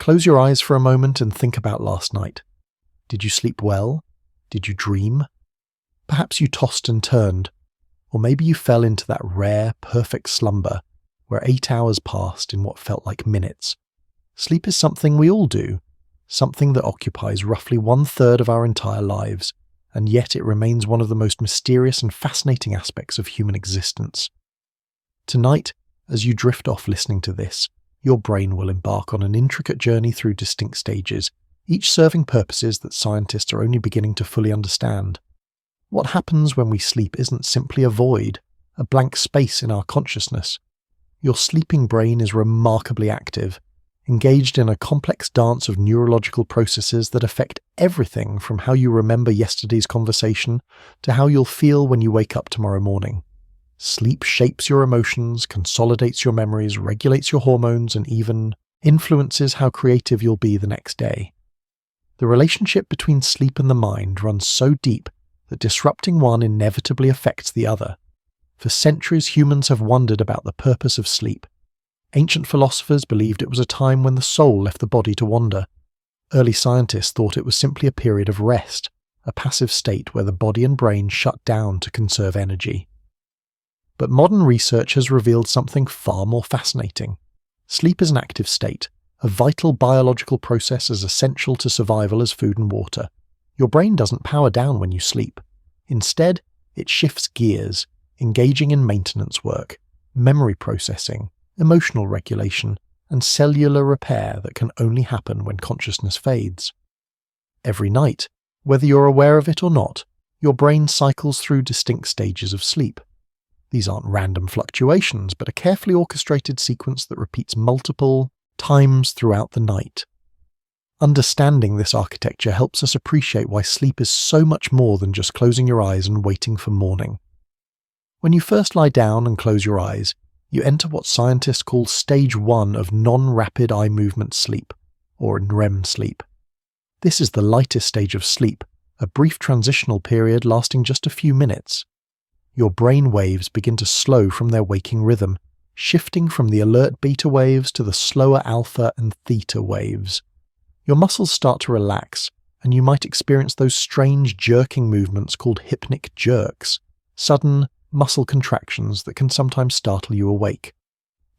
Close your eyes for a moment and think about last night. Did you sleep well? Did you dream? Perhaps you tossed and turned, or maybe you fell into that rare, perfect slumber where 8 hours passed in what felt like minutes. Sleep is something we all do, something that occupies roughly 1/3 of our entire lives, and yet it remains one of the most mysterious and fascinating aspects of human existence. Tonight, as you drift off listening to this, your brain will embark on an intricate journey through distinct stages, each serving purposes that scientists are only beginning to fully understand. What happens when we sleep isn't simply a void, a blank space in our consciousness. Your sleeping brain is remarkably active, engaged in a complex dance of neurological processes that affect everything from how you remember yesterday's conversation to how you'll feel when you wake up tomorrow morning. Sleep shapes your emotions, consolidates your memories, regulates your hormones, and even influences how creative you'll be the next day. The relationship between sleep and the mind runs so deep that disrupting one inevitably affects the other. For centuries, humans have wondered about the purpose of sleep. Ancient philosophers believed it was a time when the soul left the body to wander. Early scientists thought it was simply a period of rest, a passive state where the body and brain shut down to conserve energy. But modern research has revealed something far more fascinating. Sleep is an active state, a vital biological process as essential to survival as food and water. Your brain doesn't power down when you sleep. Instead, it shifts gears, engaging in maintenance work, memory processing, emotional regulation, and cellular repair that can only happen when consciousness fades. Every night, whether you're aware of it or not, your brain cycles through distinct stages of sleep. These aren't random fluctuations, but a carefully orchestrated sequence that repeats multiple times throughout the night. Understanding this architecture helps us appreciate why sleep is so much more than just closing your eyes and waiting for morning. When you first lie down and close your eyes, you enter what scientists call stage 1 of non-rapid eye movement sleep, or REM sleep. This is the lightest stage of sleep, a brief transitional period lasting just a few minutes. Your brain waves begin to slow from their waking rhythm, shifting from the alert beta waves to the slower alpha and theta waves. Your muscles start to relax, and you might experience those strange jerking movements called hypnic jerks, sudden muscle contractions that can sometimes startle you awake.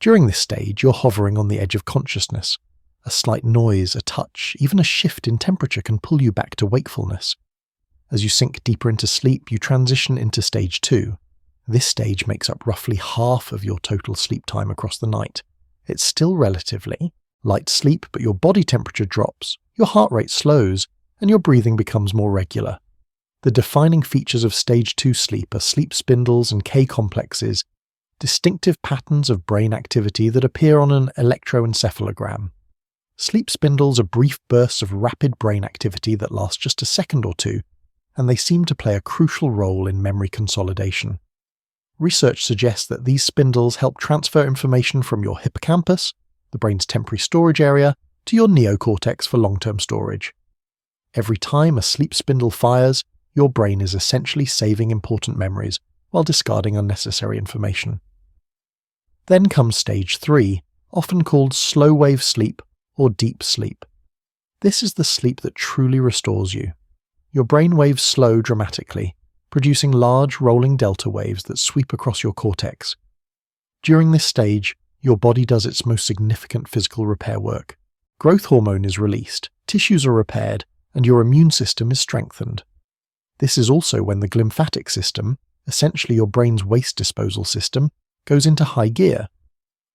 During this stage, you're hovering on the edge of consciousness. A slight noise, a touch, even a shift in temperature can pull you back to wakefulness. As you sink deeper into sleep, you transition into stage 2. This stage makes up roughly half of your total sleep time across the night. It's still relatively light sleep, but your body temperature drops, your heart rate slows, and your breathing becomes more regular. The defining features of stage 2 sleep are sleep spindles and K-complexes, distinctive patterns of brain activity that appear on an electroencephalogram. Sleep spindles are brief bursts of rapid brain activity that last just a second or two, and they seem to play a crucial role in memory consolidation. Research suggests that these spindles help transfer information from your hippocampus, the brain's temporary storage area, to your neocortex for long-term storage. Every time a sleep spindle fires, your brain is essentially saving important memories while discarding unnecessary information. Then comes stage 3, often called slow-wave sleep or deep sleep. This is the sleep that truly restores you. Your brain waves slow dramatically, producing large rolling delta waves that sweep across your cortex. During this stage, your body does its most significant physical repair work. Growth hormone is released, tissues are repaired, and your immune system is strengthened. This is also when the glymphatic system, essentially your brain's waste disposal system, goes into high gear.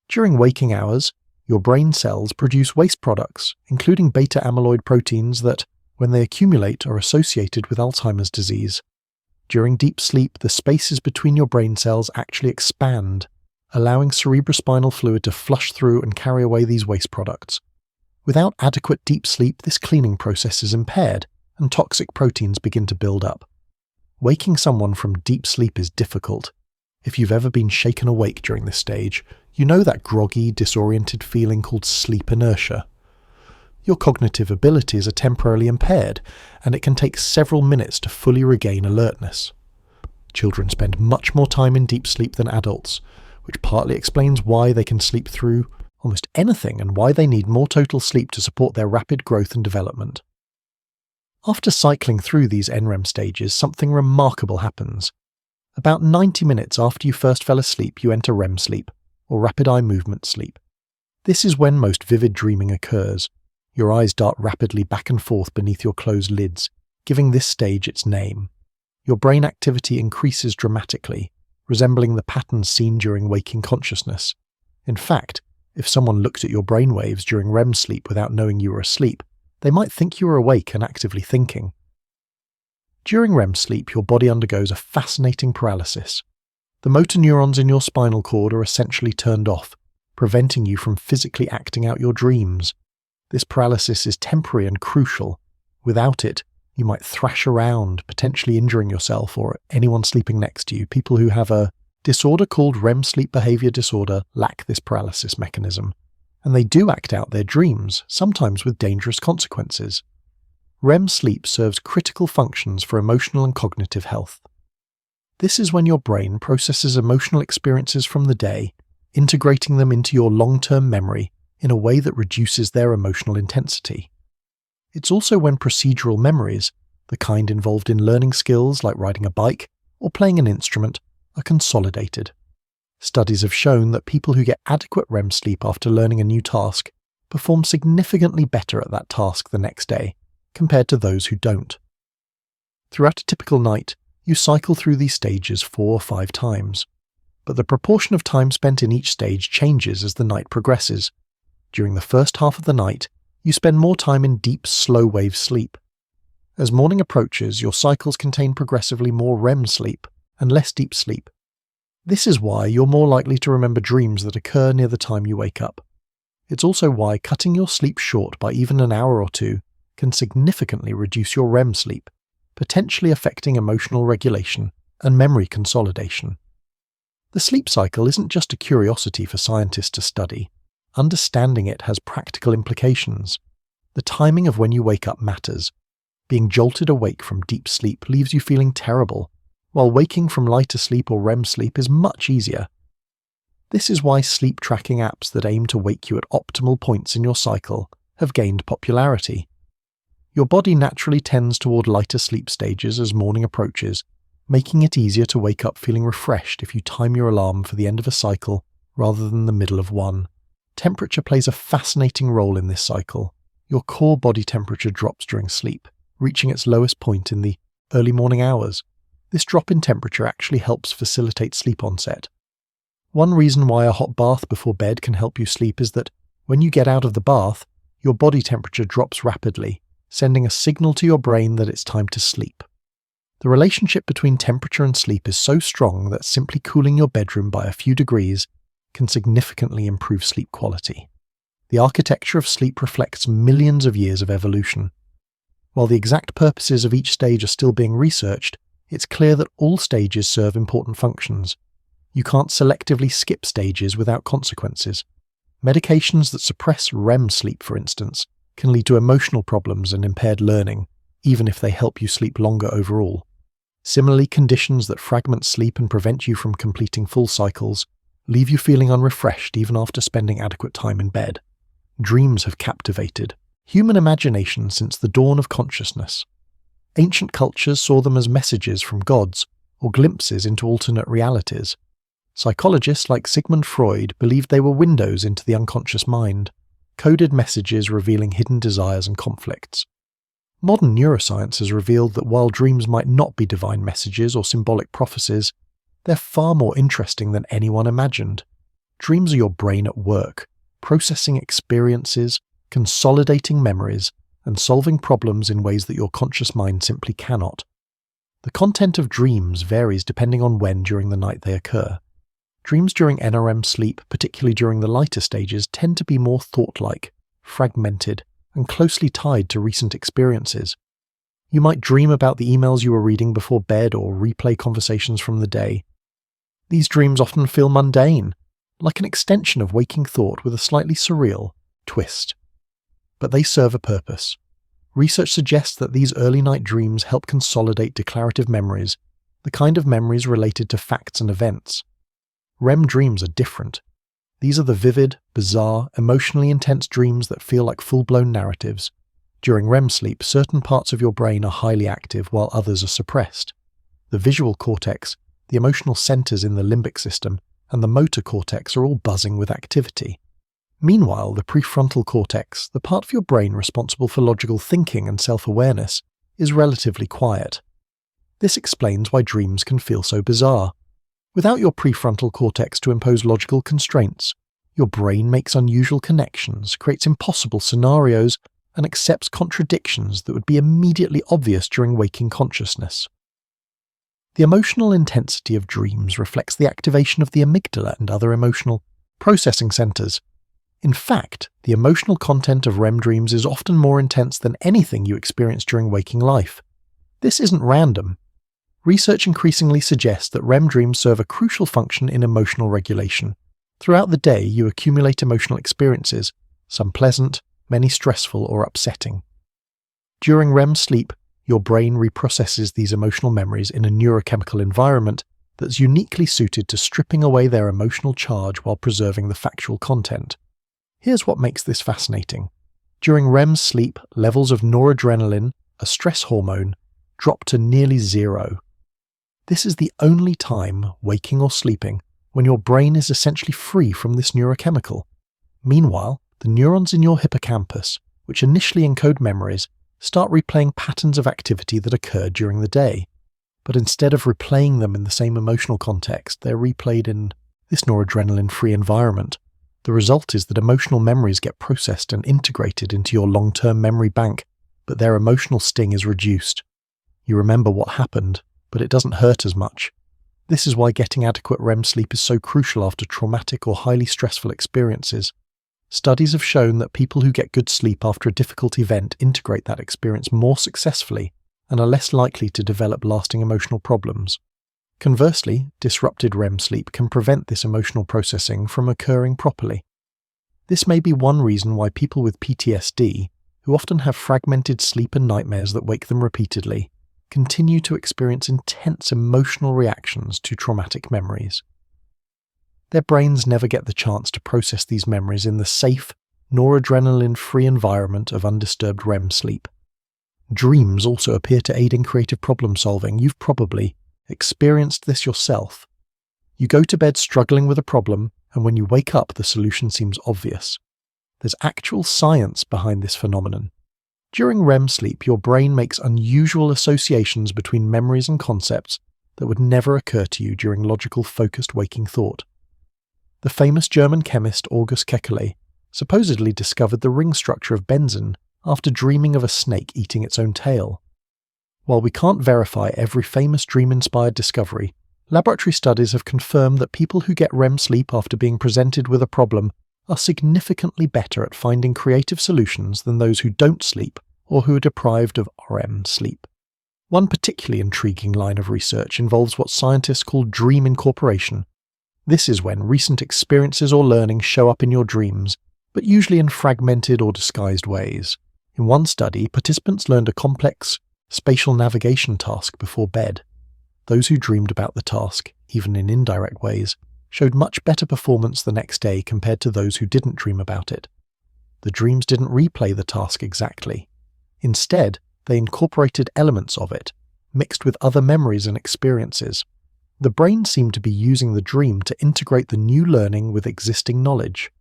During waking hours, your brain cells produce waste products, including beta amyloid proteins that, when they accumulate, are associated with Alzheimer's disease. During deep sleep, the spaces between your brain cells actually expand, allowing cerebrospinal fluid to flush through and carry away these waste products. Without adequate deep sleep, this cleaning process is impaired, and toxic proteins begin to build up. Waking someone from deep sleep is difficult. If you've ever been shaken awake during this stage, you know that groggy, disoriented feeling called sleep inertia. Your cognitive abilities are temporarily impaired, and it can take several minutes to fully regain alertness. Children spend much more time in deep sleep than adults, which partly explains why they can sleep through almost anything, and why they need more total sleep to support their rapid growth and development. After cycling through these NREM stages, something remarkable happens. About 90 minutes after you first fell asleep, you enter REM sleep, or rapid eye movement sleep. This is when most vivid dreaming occurs. Your eyes dart rapidly back and forth beneath your closed lids, giving this stage its name. Your brain activity increases dramatically, resembling the patterns seen during waking consciousness. In fact, if someone looked at your brainwaves during REM sleep without knowing you were asleep, they might think you were awake and actively thinking. During REM sleep, your body undergoes a fascinating paralysis. The motor neurons in your spinal cord are essentially turned off, preventing you from physically acting out your dreams. This paralysis is temporary and crucial. Without it, you might thrash around, potentially injuring yourself or anyone sleeping next to you. People who have a disorder called REM sleep behavior disorder lack this paralysis mechanism, and they do act out their dreams, sometimes with dangerous consequences. REM sleep serves critical functions for emotional and cognitive health. This is when your brain processes emotional experiences from the day, integrating them into your long-term memory in a way that reduces their emotional intensity. It's also when procedural memories, the kind involved in learning skills like riding a bike or playing an instrument, are consolidated. Studies have shown that people who get adequate REM sleep after learning a new task perform significantly better at that task the next day, compared to those who don't. Throughout a typical night, you cycle through these stages 4 or 5 times, but the proportion of time spent in each stage changes as the night progresses. During the first half of the night, you spend more time in deep, slow-wave sleep. As morning approaches, your cycles contain progressively more REM sleep and less deep sleep. This is why you're more likely to remember dreams that occur near the time you wake up. It's also why cutting your sleep short by even an hour or two can significantly reduce your REM sleep, potentially affecting emotional regulation and memory consolidation. The sleep cycle isn't just a curiosity for scientists to study. Understanding it has practical implications. The timing of when you wake up matters. Being jolted awake from deep sleep leaves you feeling terrible, while waking from lighter sleep or REM sleep is much easier. This is why sleep tracking apps that aim to wake you at optimal points in your cycle have gained popularity. Your body naturally tends toward lighter sleep stages as morning approaches, making it easier to wake up feeling refreshed if you time your alarm for the end of a cycle rather than the middle of one. Temperature plays a fascinating role in this cycle. Your core body temperature drops during sleep, reaching its lowest point in the early morning hours. This drop in temperature actually helps facilitate sleep onset. One reason why a hot bath before bed can help you sleep is that when you get out of the bath, your body temperature drops rapidly, sending a signal to your brain that it's time to sleep. The relationship between temperature and sleep is so strong that simply cooling your bedroom by a few degrees can significantly improve sleep quality. The architecture of sleep reflects millions of years of evolution. While the exact purposes of each stage are still being researched, it's clear that all stages serve important functions. You can't selectively skip stages without consequences. Medications that suppress REM sleep, for instance, can lead to emotional problems and impaired learning, even if they help you sleep longer overall. Similarly, conditions that fragment sleep and prevent you from completing full cycles leave you feeling unrefreshed even after spending adequate time in bed. Dreams have captivated human imagination since the dawn of consciousness. Ancient cultures saw them as messages from gods or glimpses into alternate realities. Psychologists like Sigmund Freud believed they were windows into the unconscious mind, coded messages revealing hidden desires and conflicts. Modern neuroscience has revealed that while dreams might not be divine messages or symbolic prophecies, they're far more interesting than anyone imagined. Dreams are your brain at work, processing experiences, consolidating memories, and solving problems in ways that your conscious mind simply cannot. The content of dreams varies depending on when during the night they occur. Dreams during NREM sleep, particularly during the lighter stages, tend to be more thought-like, fragmented, and closely tied to recent experiences. You might dream about the emails you were reading before bed or replay conversations from the day. These dreams often feel mundane, like an extension of waking thought with a slightly surreal twist. But they serve a purpose. Research suggests that these early night dreams help consolidate declarative memories, the kind of memories related to facts and events. REM dreams are different. These are the vivid, bizarre, emotionally intense dreams that feel like full-blown narratives. During REM sleep, certain parts of your brain are highly active while others are suppressed. The visual cortex, the emotional centers in the limbic system, and the motor cortex are all buzzing with activity. Meanwhile, the prefrontal cortex, the part of your brain responsible for logical thinking and self-awareness, is relatively quiet. This explains why dreams can feel so bizarre. Without your prefrontal cortex to impose logical constraints, your brain makes unusual connections, creates impossible scenarios, and accepts contradictions that would be immediately obvious during waking consciousness. The emotional intensity of dreams reflects the activation of the amygdala and other emotional processing centers. In fact, the emotional content of REM dreams is often more intense than anything you experience during waking life. This isn't random. Research increasingly suggests that REM dreams serve a crucial function in emotional regulation. Throughout the day, you accumulate emotional experiences, some pleasant, many stressful or upsetting. During REM sleep, your brain reprocesses these emotional memories in a neurochemical environment that's uniquely suited to stripping away their emotional charge while preserving the factual content. Here's what makes this fascinating. During REM sleep, levels of noradrenaline, a stress hormone, drop to nearly zero. This is the only time, waking or sleeping, when your brain is essentially free from this neurochemical. Meanwhile, the neurons in your hippocampus, which initially encode memories, start replaying patterns of activity that occurred during the day. But instead of replaying them in the same emotional context, they're replayed in this noradrenaline-free environment. The result is that emotional memories get processed and integrated into your long-term memory bank, but their emotional sting is reduced. You remember what happened, but it doesn't hurt as much. This is why getting adequate REM sleep is so crucial after traumatic or highly stressful experiences. Studies have shown that people who get good sleep after a difficult event integrate that experience more successfully and are less likely to develop lasting emotional problems. Conversely, disrupted REM sleep can prevent this emotional processing from occurring properly. This may be one reason why people with PTSD, who often have fragmented sleep and nightmares that wake them repeatedly, continue to experience intense emotional reactions to traumatic memories. Their brains never get the chance to process these memories in the safe, noradrenaline-free environment of undisturbed REM sleep. Dreams also appear to aid in creative problem-solving. You've probably experienced this yourself. You go to bed struggling with a problem, and when you wake up, the solution seems obvious. There's actual science behind this phenomenon. During REM sleep, your brain makes unusual associations between memories and concepts that would never occur to you during logical, focused waking thought. The famous German chemist August Kekulé supposedly discovered the ring structure of benzene after dreaming of a snake eating its own tail. While we can't verify every famous dream-inspired discovery, laboratory studies have confirmed that people who get REM sleep after being presented with a problem are significantly better at finding creative solutions than those who don't sleep or who are deprived of REM sleep. One particularly intriguing line of research involves what scientists call dream incorporation. This is when recent experiences or learning show up in your dreams, but usually in fragmented or disguised ways. In one study, participants learned a complex spatial navigation task before bed. Those who dreamed about the task, even in indirect ways, showed much better performance the next day compared to those who didn't dream about it. The dreams didn't replay the task exactly. Instead, they incorporated elements of it, mixed with other memories and experiences. The brain seemed to be using the dream to integrate the new learning with existing knowledge.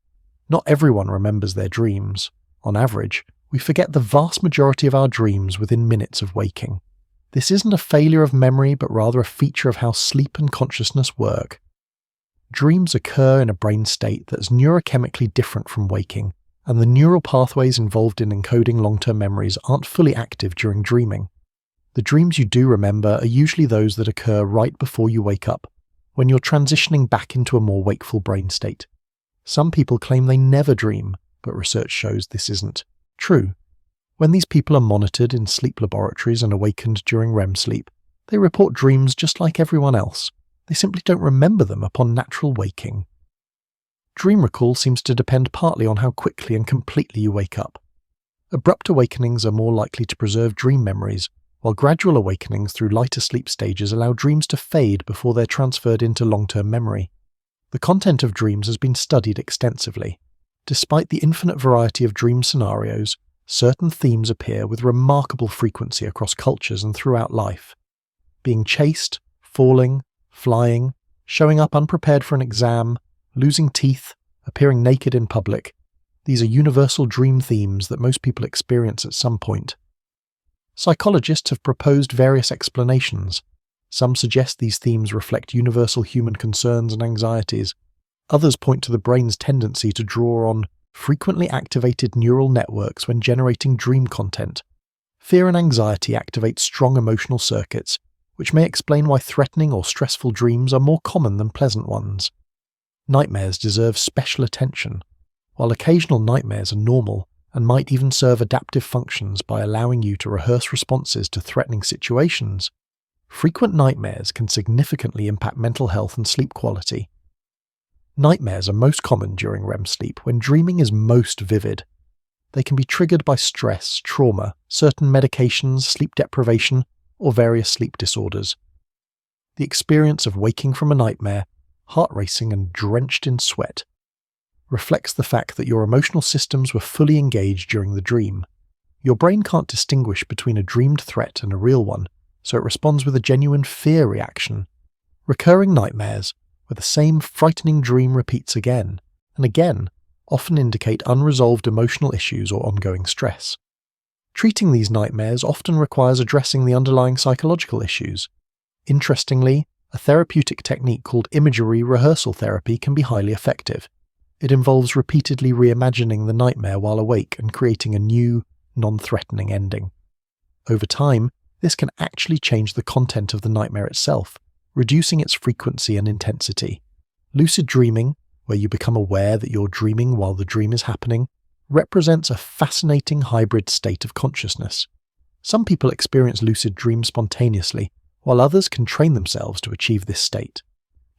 Not everyone remembers their dreams. On average, we forget the vast majority of our dreams within minutes of waking. This isn't a failure of memory, but rather a feature of how sleep and consciousness work. Dreams occur in a brain state that's neurochemically different from waking, and the neural pathways involved in encoding long-term memories aren't fully active during dreaming. The dreams you do remember are usually those that occur right before you wake up, when you're transitioning back into a more wakeful brain state. Some people claim they never dream, but research shows this isn't true. When these people are monitored in sleep laboratories and awakened during REM sleep, they report dreams just like everyone else. They simply don't remember them upon natural waking. Dream recall seems to depend partly on how quickly and completely you wake up. Abrupt awakenings are more likely to preserve dream memories, while gradual awakenings through lighter sleep stages allow dreams to fade before they're transferred into long-term memory. The The content of dreams has been studied extensively. Despite the infinite variety of dream scenarios, certain themes appear with remarkable frequency across cultures and throughout life. Being chased, falling, flying, showing up unprepared for an exam, losing teeth, appearing naked in public. These are universal dream themes that most people experience at some point. Psychologists have proposed various explanations. Some suggest these themes reflect universal human concerns and anxieties. Others point to the brain's tendency to draw on frequently activated neural networks when generating dream content. Fear and anxiety activate strong emotional circuits, which may explain why threatening or stressful dreams are more common than pleasant ones. Nightmares deserve special attention. While occasional nightmares are normal and might even serve adaptive functions by allowing you to rehearse responses to threatening situations, frequent nightmares can significantly impact mental health and sleep quality. Nightmares are most common during REM sleep when dreaming is most vivid. They can be triggered by stress, trauma, certain medications, sleep deprivation, or various sleep disorders. The experience of waking from a nightmare, heart racing and drenched in sweat, reflects the fact that your emotional systems were fully engaged during the dream. Your brain can't distinguish between a dreamed threat and a real one, so it responds with a genuine fear reaction. Recurring nightmares, where the same frightening dream repeats again and again, often indicate unresolved emotional issues or ongoing stress. Treating these nightmares often requires addressing the underlying psychological issues. Interestingly, a therapeutic technique called imagery rehearsal therapy can be highly effective. It involves repeatedly reimagining the nightmare while awake and creating a new, non-threatening ending. Over time, this can actually change the content of the nightmare itself, reducing its frequency and intensity. Lucid dreaming, where you become aware that you're dreaming while the dream is happening, represents a fascinating hybrid state of consciousness. Some people experience lucid dreams spontaneously, while others can train themselves to achieve this state.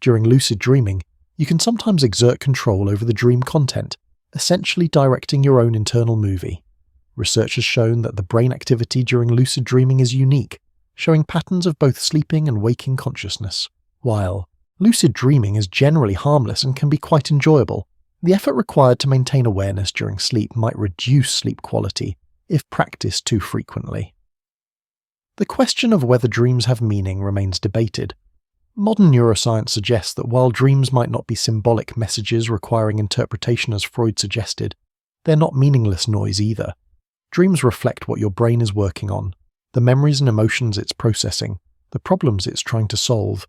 During lucid dreaming, you can sometimes exert control over the dream content, essentially directing your own internal movie. Research has shown that the brain activity during lucid dreaming is unique, showing patterns of both sleeping and waking consciousness. While lucid dreaming is generally harmless and can be quite enjoyable, the effort required to maintain awareness during sleep might reduce sleep quality if practiced too frequently. The question of whether dreams have meaning remains debated. Modern neuroscience suggests that while dreams might not be symbolic messages requiring interpretation as Freud suggested, they're not meaningless noise either. Dreams reflect what your brain is working on, the memories and emotions it's processing, the problems it's trying to solve.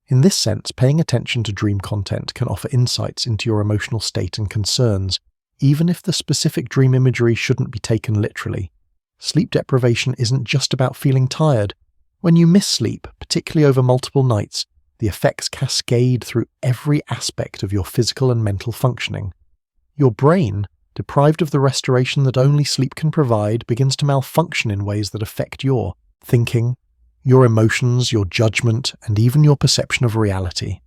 In this sense, paying attention to dream content can offer insights into your emotional state and concerns, even if the specific dream imagery shouldn't be taken literally. Sleep deprivation isn't just about feeling tired. When you miss sleep, particularly over multiple nights, the effects cascade through every aspect of your physical and mental functioning. Your brain, deprived of the restoration that only sleep can provide, begins to malfunction in ways that affect your thinking, your emotions, your judgment, and even your perception of reality.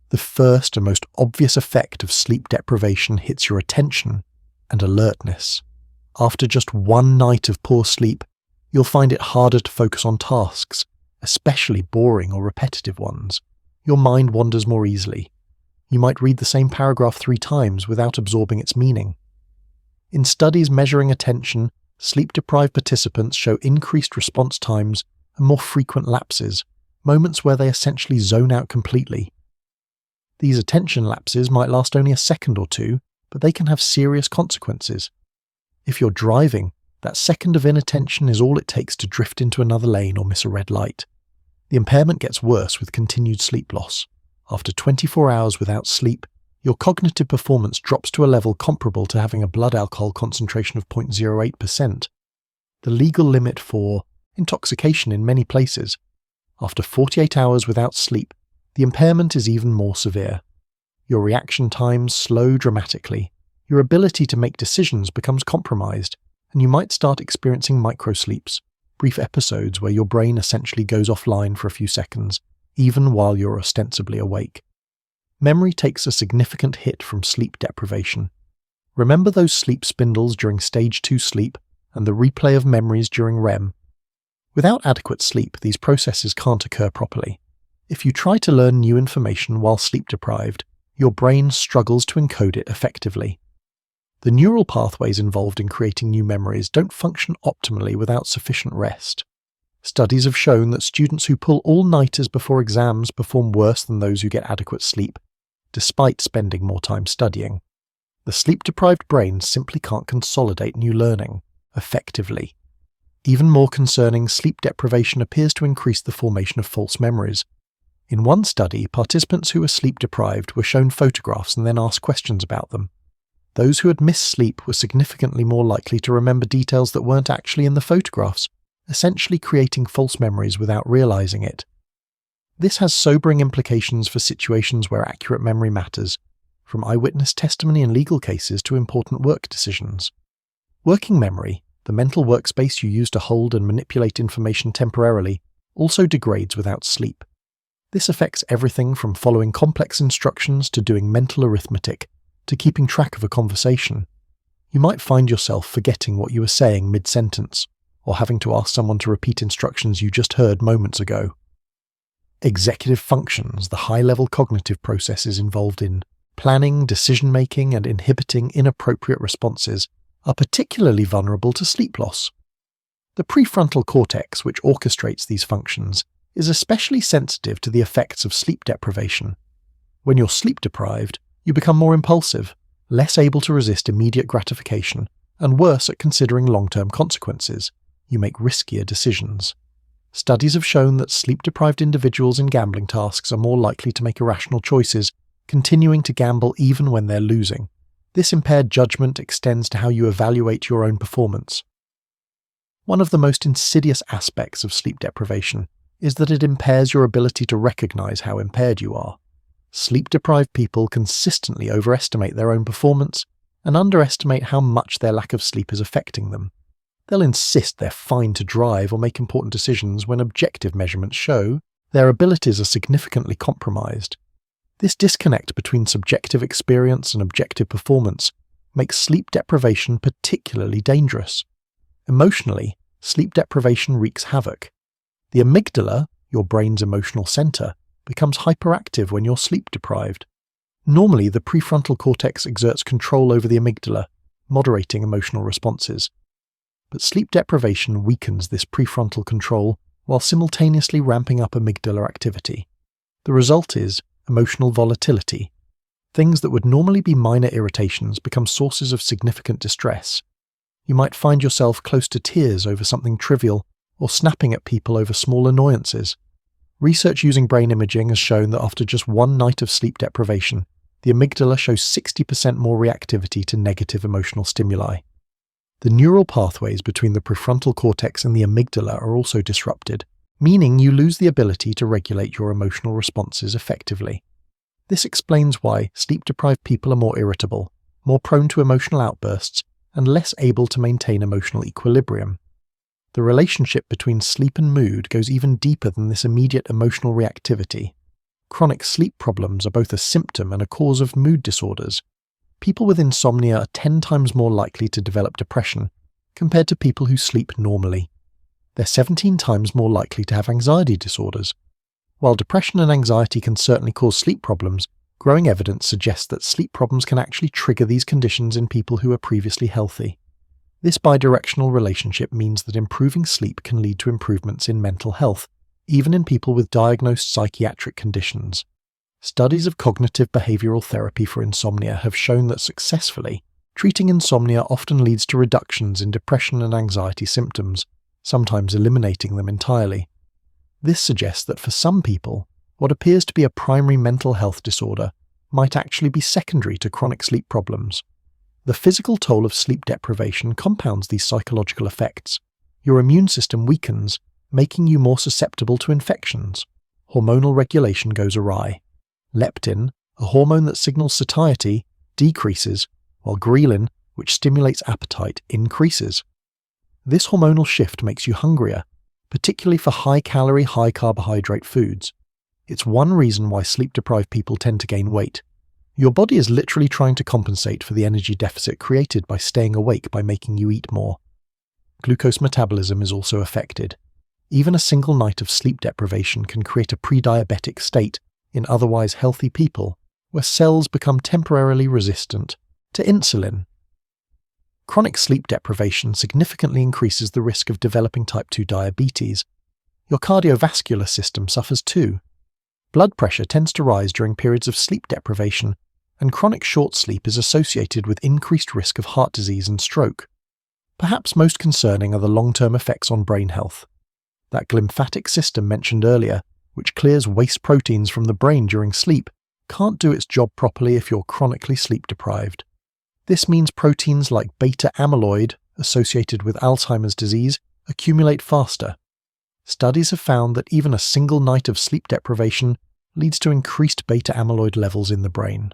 The first and most obvious effect of sleep deprivation hits your attention and alertness. After just one night of poor sleep, you'll find it harder to focus on tasks, especially boring or repetitive ones. Your mind wanders more easily. You might read the same paragraph 3 times without absorbing its meaning. In studies measuring attention, sleep-deprived participants show increased response times and more frequent lapses, moments where they essentially zone out completely. These attention lapses might last only a second or two, but they can have serious consequences. If you're driving, that second of inattention is all it takes to drift into another lane or miss a red light. The impairment gets worse with continued sleep loss. After 24 hours without sleep, your cognitive performance drops to a level comparable to having a blood alcohol concentration of 0.08%, the legal limit for intoxication in many places. After 48 hours without sleep, the impairment is even more severe. Your reaction times slow dramatically, your ability to make decisions becomes compromised, and you might start experiencing microsleeps, brief episodes where your brain essentially goes offline for a few seconds, even while you're ostensibly awake. Memory takes a significant hit from sleep deprivation. Remember those sleep spindles during stage 2 sleep and the replay of memories during REM. Without adequate sleep, these processes can't occur properly. If you try to learn new information while sleep deprived, your brain struggles to encode it effectively. The neural pathways involved in creating new memories don't function optimally without sufficient rest. Studies have shown that students who pull all-nighters before exams perform worse than those who get adequate sleep, despite spending more time studying. The sleep-deprived brain simply can't consolidate new learning effectively. Even more concerning, sleep deprivation appears to increase the formation of false memories. In one study, participants who were sleep-deprived were shown photographs and then asked questions about them. Those who had missed sleep were significantly more likely to remember details that weren't actually in the photographs, essentially creating false memories without realizing it. This has sobering implications for situations where accurate memory matters, from eyewitness testimony in legal cases to important work decisions. Working memory, the mental workspace you use to hold and manipulate information temporarily, also degrades without sleep. This affects everything from following complex instructions to doing mental arithmetic, to keeping track of a conversation. You might find yourself forgetting what you were saying mid-sentence, or having to ask someone to repeat instructions you just heard moments ago. Executive functions, the high-level cognitive processes involved in planning, decision-making, and inhibiting inappropriate responses, are particularly vulnerable to sleep loss. The prefrontal cortex, which orchestrates these functions, is especially sensitive to the effects of sleep deprivation. When you're sleep-deprived, you become more impulsive, less able to resist immediate gratification, and worse at considering long-term consequences. You make riskier decisions. Studies have shown that sleep-deprived individuals in gambling tasks are more likely to make irrational choices, continuing to gamble even when they're losing. This impaired judgment extends to how you evaluate your own performance. One of the most insidious aspects of sleep deprivation is that it impairs your ability to recognize how impaired you are. Sleep-deprived people consistently overestimate their own performance and underestimate how much their lack of sleep is affecting them. They'll insist they're fine to drive or make important decisions when objective measurements show their abilities are significantly compromised. This disconnect between subjective experience and objective performance makes sleep deprivation particularly dangerous. Emotionally, sleep deprivation wreaks havoc. The amygdala, your brain's emotional center, becomes hyperactive when you're sleep-deprived. Normally, the prefrontal cortex exerts control over the amygdala, moderating emotional responses. But sleep deprivation weakens this prefrontal control while simultaneously ramping up amygdala activity. The result is emotional volatility. Things that would normally be minor irritations become sources of significant distress. You might find yourself close to tears over something trivial, or snapping at people over small annoyances. Research using brain imaging has shown that after just one night of sleep deprivation, the amygdala shows 60% more reactivity to negative emotional stimuli. The neural pathways between the prefrontal cortex and the amygdala are also disrupted, meaning you lose the ability to regulate your emotional responses effectively. This explains why sleep-deprived people are more irritable, more prone to emotional outbursts, and less able to maintain emotional equilibrium. The relationship between sleep and mood goes even deeper than this immediate emotional reactivity. Chronic sleep problems are both a symptom and a cause of mood disorders. People with insomnia are 10 times more likely to develop depression compared to people who sleep normally. They're 17 times more likely to have anxiety disorders. While depression and anxiety can certainly cause sleep problems, growing evidence suggests that sleep problems can actually trigger these conditions in people who are previously healthy. This bidirectional relationship means that improving sleep can lead to improvements in mental health, even in people with diagnosed psychiatric conditions. Studies of cognitive behavioral therapy for insomnia have shown that successfully, treating insomnia often leads to reductions in depression and anxiety symptoms, sometimes eliminating them entirely. This suggests that for some people, what appears to be a primary mental health disorder might actually be secondary to chronic sleep problems. The physical toll of sleep deprivation compounds these psychological effects. Your immune system weakens, making you more susceptible to infections. Hormonal regulation goes awry. Leptin, a hormone that signals satiety, decreases, while ghrelin, which stimulates appetite, increases. This hormonal shift makes you hungrier, particularly for high-calorie, high-carbohydrate foods. It's one reason why sleep-deprived people tend to gain weight. Your body is literally trying to compensate for the energy deficit created by staying awake by making you eat more. Glucose metabolism is also affected. Even a single night of sleep deprivation can create a pre-diabetic state in otherwise healthy people, where cells become temporarily resistant to insulin. Chronic sleep deprivation significantly increases the risk of developing type 2 diabetes. Your cardiovascular system suffers too. Blood pressure tends to rise during periods of sleep deprivation, and chronic short sleep is associated with increased risk of heart disease and stroke. Perhaps most concerning are the long-term effects on brain health. That glymphatic system mentioned earlier, which clears waste proteins from the brain during sleep, can't do its job properly if you're chronically sleep deprived. This means proteins like beta amyloid, associated with Alzheimer's disease, accumulate faster. Studies have found that even a single night of sleep deprivation leads to increased beta amyloid levels in the brain.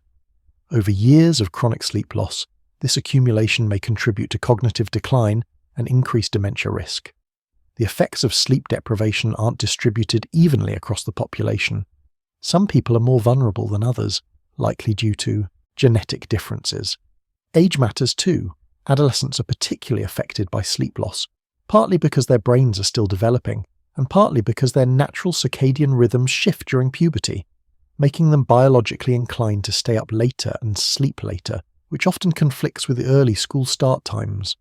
Over years of chronic sleep loss, this accumulation may contribute to cognitive decline and increased dementia risk. The effects of sleep deprivation aren't distributed evenly across the population. Some people are more vulnerable than others, likely due to genetic differences. Age matters too. Adolescents are particularly affected by sleep loss, partly because their brains are still developing, and partly because their natural circadian rhythms shift during puberty, making them biologically inclined to stay up later and sleep later, which often conflicts with the early school start times.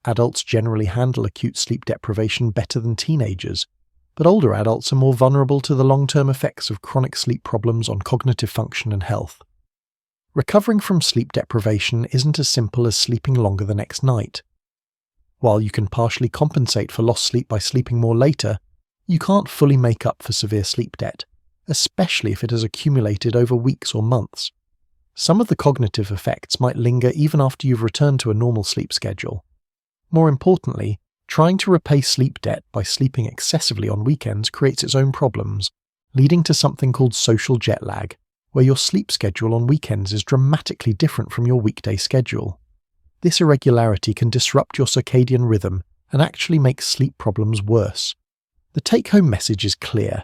Adults generally handle acute sleep deprivation better than teenagers, but older adults are more vulnerable to the long-term effects of chronic sleep problems on cognitive function and health. Recovering from sleep deprivation isn't as simple as sleeping longer the next night. While you can partially compensate for lost sleep by sleeping more later, you can't fully make up for severe sleep debt, especially if it has accumulated over weeks or months. Some of the cognitive effects might linger even after you've returned to a normal sleep schedule. More importantly, trying to repay sleep debt by sleeping excessively on weekends creates its own problems, leading to something called social jet lag, where your sleep schedule on weekends is dramatically different from your weekday schedule. This irregularity can disrupt your circadian rhythm and actually make sleep problems worse. The take-home message is clear.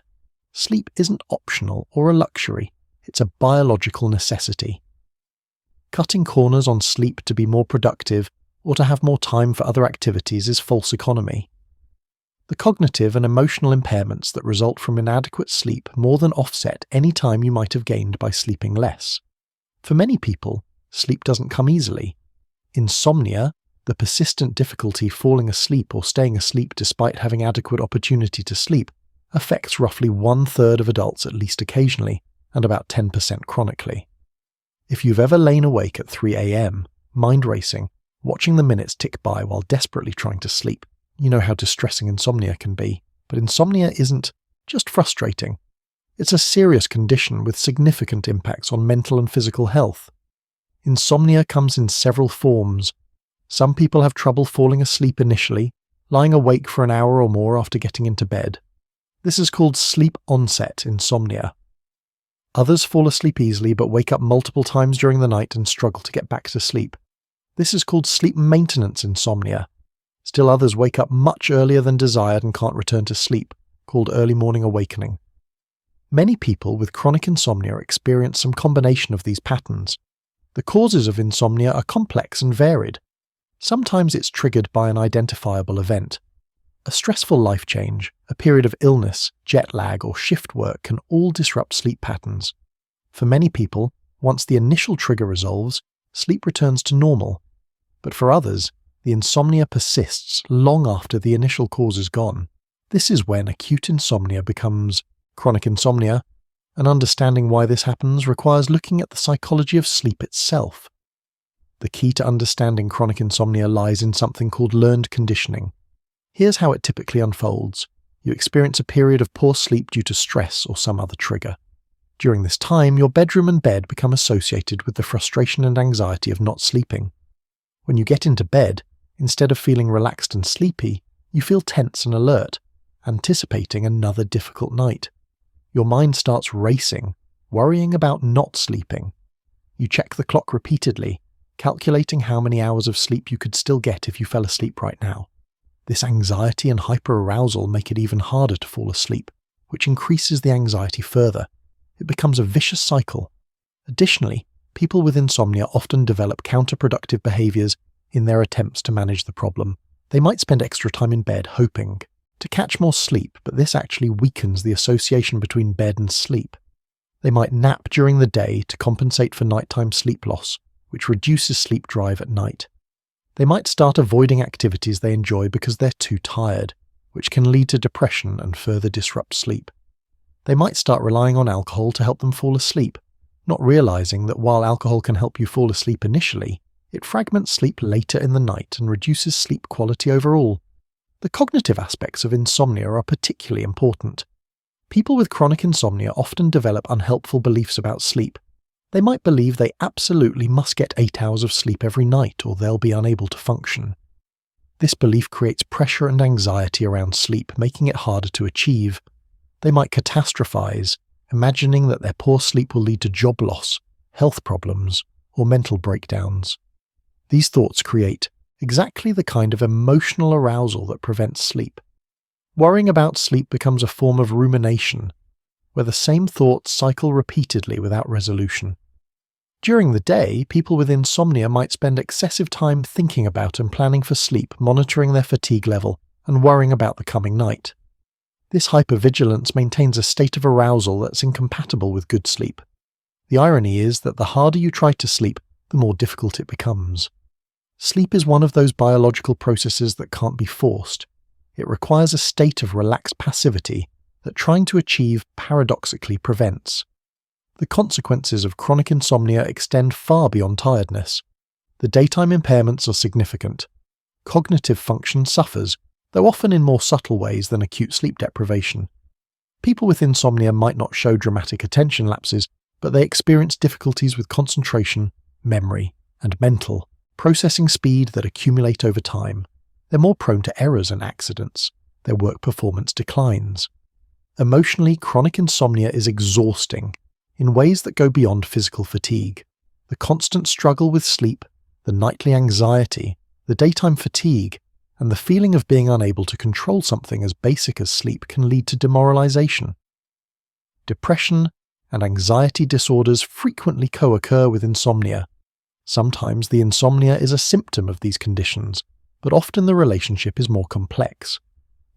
Sleep isn't optional or a luxury, it's a biological necessity. Cutting corners on sleep to be more productive or to have more time for other activities is false economy. The cognitive and emotional impairments that result from inadequate sleep more than offset any time you might have gained by sleeping less. For many people, sleep doesn't come easily. Insomnia, the persistent difficulty falling asleep or staying asleep despite having adequate opportunity to sleep, affects roughly 1/3 of adults at least occasionally, and about 10% chronically. If you've ever lain awake at 3 a.m., mind racing, watching the minutes tick by while desperately trying to sleep, you know how distressing insomnia can be. But insomnia isn't just frustrating. It's a serious condition with significant impacts on mental and physical health. Insomnia comes in several forms. Some people have trouble falling asleep initially, lying awake for an hour or more after getting into bed. This is called sleep onset insomnia. Others fall asleep easily but wake up multiple times during the night and struggle to get back to sleep. This is called sleep maintenance insomnia. Still others wake up much earlier than desired and can't return to sleep, called early morning awakening. Many people with chronic insomnia experience some combination of these patterns. The causes of insomnia are complex and varied. Sometimes it's triggered by an identifiable event. A stressful life change, a period of illness, jet lag, or shift work can all disrupt sleep patterns. For many people, once the initial trigger resolves, sleep returns to normal. But for others, the insomnia persists long after the initial cause is gone. This is when acute insomnia becomes chronic insomnia, and understanding why this happens requires looking at the psychology of sleep itself. The key to understanding chronic insomnia lies in something called learned conditioning. Here's how it typically unfolds. You experience a period of poor sleep due to stress or some other trigger. During this time, your bedroom and bed become associated with the frustration and anxiety of not sleeping. When you get into bed, instead of feeling relaxed and sleepy, you feel tense and alert, anticipating another difficult night. Your mind starts racing, worrying about not sleeping. You check the clock repeatedly, calculating how many hours of sleep you could still get if you fell asleep right now. This anxiety and hyperarousal make it even harder to fall asleep, which increases the anxiety further. It becomes a vicious cycle. Additionally, people with insomnia often develop counterproductive behaviors in their attempts to manage the problem. They might spend extra time in bed hoping to catch more sleep, but this actually weakens the association between bed and sleep. They might nap during the day to compensate for nighttime sleep loss, which reduces sleep drive at night. They might start avoiding activities they enjoy because they're too tired, which can lead to depression and further disrupt sleep. They might start relying on alcohol to help them fall asleep, not realizing that while alcohol can help you fall asleep initially, it fragments sleep later in the night and reduces sleep quality overall. The cognitive aspects of insomnia are particularly important. People with chronic insomnia often develop unhelpful beliefs about sleep. They might believe they absolutely must get 8 hours of sleep every night or they'll be unable to function. This belief creates pressure and anxiety around sleep, making it harder to achieve. They might catastrophize, imagining that their poor sleep will lead to job loss, health problems, or mental breakdowns. These thoughts create exactly the kind of emotional arousal that prevents sleep. Worrying about sleep becomes a form of rumination, where the same thoughts cycle repeatedly without resolution. During the day, people with insomnia might spend excessive time thinking about and planning for sleep, monitoring their fatigue level, and worrying about the coming night. This hypervigilance maintains a state of arousal that's incompatible with good sleep. The irony is that the harder you try to sleep, the more difficult it becomes. Sleep is one of those biological processes that can't be forced. It requires a state of relaxed passivity that trying to achieve paradoxically prevents. The consequences of chronic insomnia extend far beyond tiredness. The daytime impairments are significant. Cognitive function suffers, though often in more subtle ways than acute sleep deprivation. People with insomnia might not show dramatic attention lapses, but they experience difficulties with concentration, memory, and mental processing speed that accumulate over time. They're more prone to errors and accidents. Their work performance declines. Emotionally, chronic insomnia is exhausting in ways that go beyond physical fatigue. The constant struggle with sleep, the nightly anxiety, the daytime fatigue, and the feeling of being unable to control something as basic as sleep can lead to demoralization. Depression and anxiety disorders frequently co-occur with insomnia. Sometimes the insomnia is a symptom of these conditions, but often the relationship is more complex.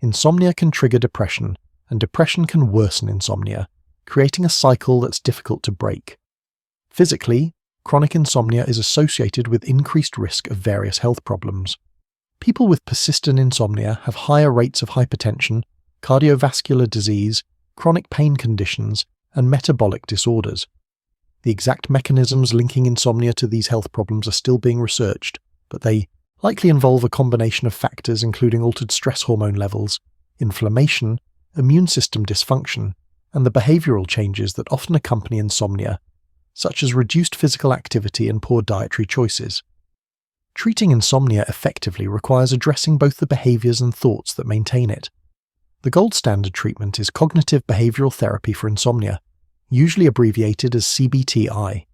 Insomnia can trigger depression, and depression can worsen insomnia, creating a cycle that's difficult to break. Physically, chronic insomnia is associated with increased risk of various health problems. People with persistent insomnia have higher rates of hypertension, cardiovascular disease, chronic pain conditions, and metabolic disorders. The exact mechanisms linking insomnia to these health problems are still being researched, but they likely involve a combination of factors including altered stress hormone levels, inflammation, immune system dysfunction, and the behavioral changes that often accompany insomnia, such as reduced physical activity and poor dietary choices. Treating insomnia effectively requires addressing both the behaviors and thoughts that maintain it. The gold standard treatment is cognitive behavioral therapy for insomnia, usually abbreviated as CBTI.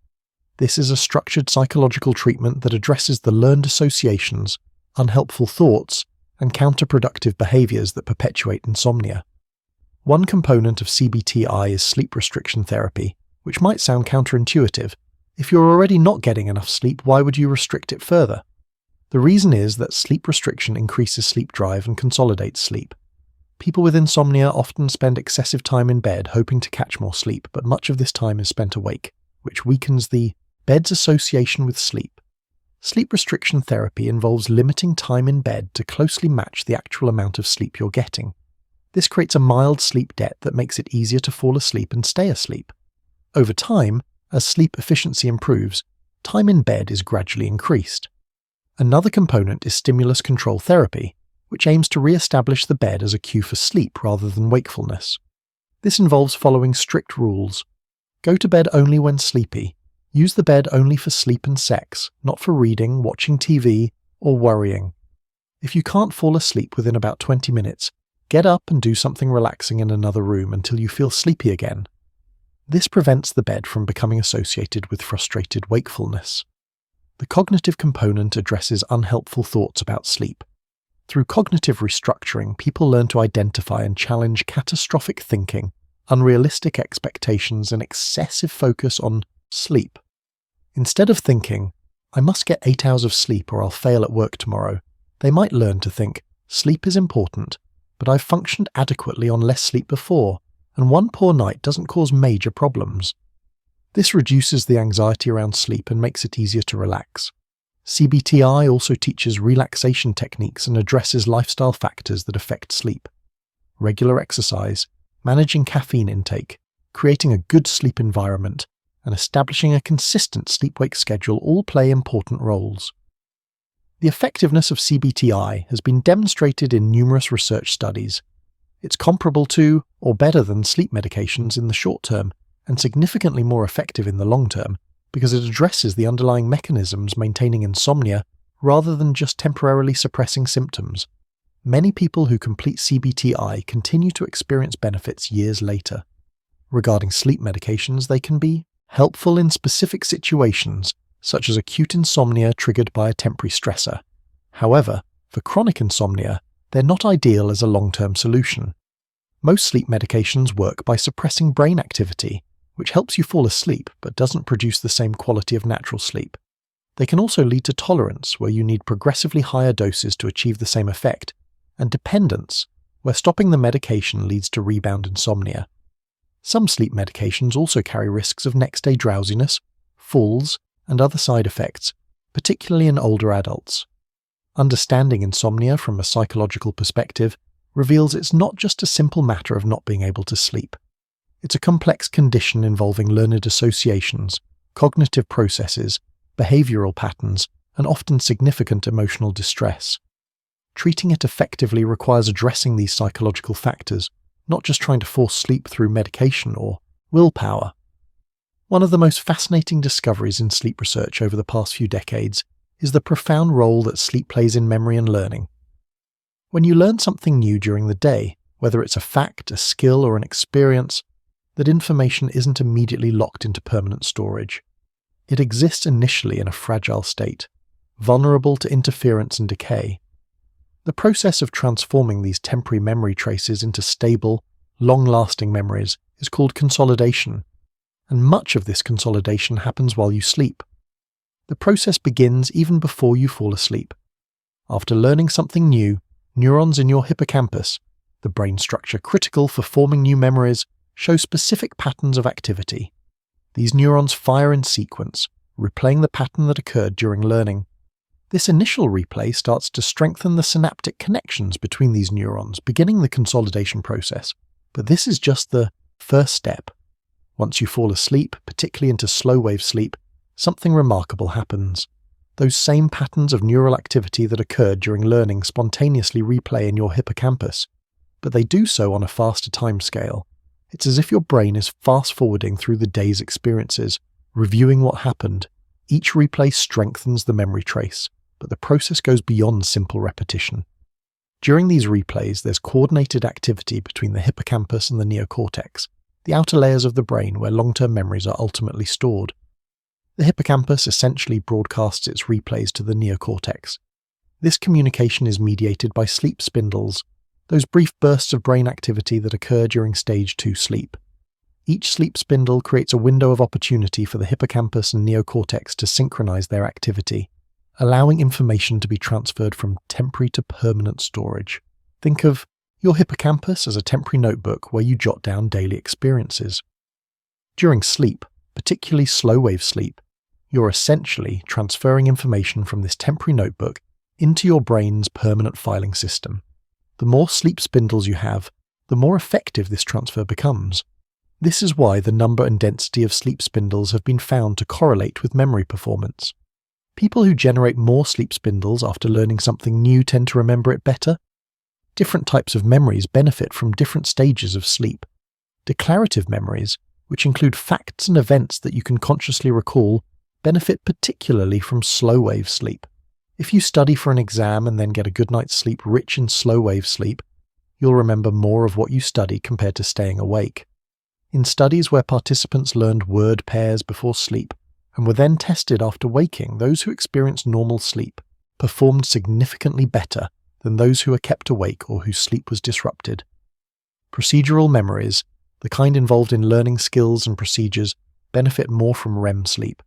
This is a structured psychological treatment that addresses the learned associations, unhelpful thoughts, and counterproductive behaviors that perpetuate insomnia. One component of CBTI is sleep restriction therapy, which might sound counterintuitive. If you're already not getting enough sleep, why would you restrict it further? The reason is that sleep restriction increases sleep drive and consolidates sleep. People with insomnia often spend excessive time in bed hoping to catch more sleep, but much of this time is spent awake, which weakens the bed's association with sleep. Sleep restriction therapy involves limiting time in bed to closely match the actual amount of sleep you're getting. This creates a mild sleep debt that makes it easier to fall asleep and stay asleep. Over time, as sleep efficiency improves, time in bed is gradually increased. Another component is stimulus control therapy, which aims to re-establish the bed as a cue for sleep rather than wakefulness. This involves following strict rules. Go to bed only when sleepy. Use the bed only for sleep and sex, not for reading, watching TV, or worrying. If you can't fall asleep within about 20 minutes, get up and do something relaxing in another room until you feel sleepy again. This prevents the bed from becoming associated with frustrated wakefulness. The cognitive component addresses unhelpful thoughts about sleep. Through cognitive restructuring, people learn to identify and challenge catastrophic thinking, unrealistic expectations, and excessive focus on sleep. Instead of thinking, I must get 8 hours of sleep or I'll fail at work tomorrow, they might learn to think, sleep is important, but I've functioned adequately on less sleep before, and one poor night doesn't cause major problems. This reduces the anxiety around sleep and makes it easier to relax. CBTI also teaches relaxation techniques and addresses lifestyle factors that affect sleep. Regular exercise, managing caffeine intake, creating a good sleep environment, and establishing a consistent sleep-wake schedule all play important roles. The effectiveness of CBTI has been demonstrated in numerous research studies. It's comparable to, or better than, sleep medications in the short term, and significantly more effective in the long term, because it addresses the underlying mechanisms maintaining insomnia rather than just temporarily suppressing symptoms. Many people who complete CBTI continue to experience benefits years later. Regarding sleep medications, they can be helpful in specific situations, such as acute insomnia triggered by a temporary stressor. However, for chronic insomnia, they're not ideal as a long-term solution. Most sleep medications work by suppressing brain activity, which helps you fall asleep but doesn't produce the same quality of natural sleep. They can also lead to tolerance, where you need progressively higher doses to achieve the same effect, and dependence, where stopping the medication leads to rebound insomnia. Some sleep medications also carry risks of next-day drowsiness, falls, and other side effects, particularly in older adults. Understanding insomnia from a psychological perspective reveals it's not just a simple matter of not being able to sleep. It's a complex condition involving learned associations, cognitive processes, behavioral patterns, and often significant emotional distress. Treating it effectively requires addressing these psychological factors, not just trying to force sleep through medication or willpower. One of the most fascinating discoveries in sleep research over the past few decades is the profound role that sleep plays in memory and learning. When you learn something new during the day, whether it's a fact, a skill, or an experience, that information isn't immediately locked into permanent storage. It exists initially in a fragile state, vulnerable to interference and decay. The process of transforming these temporary memory traces into stable, long-lasting memories is called consolidation, and much of this consolidation happens while you sleep. The process begins even before you fall asleep. After learning something new, neurons in your hippocampus, the brain structure critical for forming new memories, show specific patterns of activity. These neurons fire in sequence, replaying the pattern that occurred during learning. This initial replay starts to strengthen the synaptic connections between these neurons, beginning the consolidation process. But this is just the first step. Once you fall asleep, particularly into slow-wave sleep, something remarkable happens. Those same patterns of neural activity that occurred during learning spontaneously replay in your hippocampus, but they do so on a faster timescale. It's as if your brain is fast-forwarding through the day's experiences, reviewing what happened. Each replay strengthens the memory trace, but the process goes beyond simple repetition. During these replays, there's coordinated activity between the hippocampus and the neocortex, the outer layers of the brain where long-term memories are ultimately stored. The hippocampus essentially broadcasts its replays to the neocortex. This communication is mediated by sleep spindles, those brief bursts of brain activity that occur during stage 2 sleep. Each sleep spindle creates a window of opportunity for the hippocampus and neocortex to synchronize their activity, allowing information to be transferred from temporary to permanent storage. Think of your hippocampus as a temporary notebook where you jot down daily experiences. During sleep, particularly slow-wave sleep, you're essentially transferring information from this temporary notebook into your brain's permanent filing system. The more sleep spindles you have, the more effective this transfer becomes. This is why the number and density of sleep spindles have been found to correlate with memory performance. People who generate more sleep spindles after learning something new tend to remember it better. Different types of memories benefit from different stages of sleep. Declarative memories, which include facts and events that you can consciously recall, benefit particularly from slow-wave sleep. If you study for an exam and then get a good night's sleep rich in slow-wave sleep, you'll remember more of what you study compared to staying awake. In studies where participants learned word pairs before sleep and were then tested after waking, those who experienced normal sleep performed significantly better than those who were kept awake or whose sleep was disrupted. Procedural memories, the kind involved in learning skills and procedures, benefit more from REM sleep.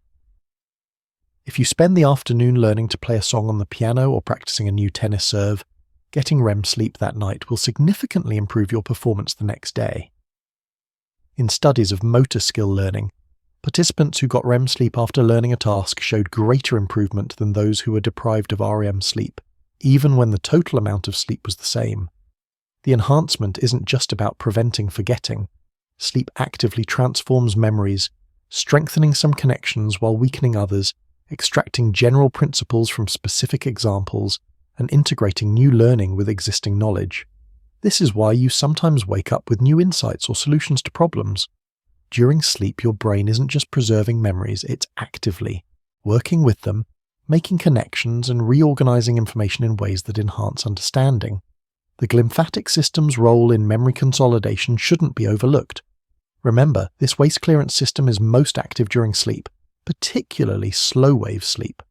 If you spend the afternoon learning to play a song on the piano or practicing a new tennis serve, getting REM sleep that night will significantly improve your performance the next day. In studies of motor skill learning, Participants who got REM sleep after learning a task showed greater improvement than those who were deprived of REM sleep, even when the total amount of sleep was the same. The enhancement isn't just about preventing forgetting. Sleep actively transforms memories, strengthening some connections while weakening others, extracting general principles from specific examples, and integrating new learning with existing knowledge. This is why you sometimes wake up with new insights or solutions to problems. During sleep, your brain isn't just preserving memories, it's actively working with them, making connections and reorganizing information in ways that enhance understanding. The glymphatic system's role in memory consolidation shouldn't be overlooked. Remember, this waste clearance system is most active during sleep, particularly slow-wave sleep.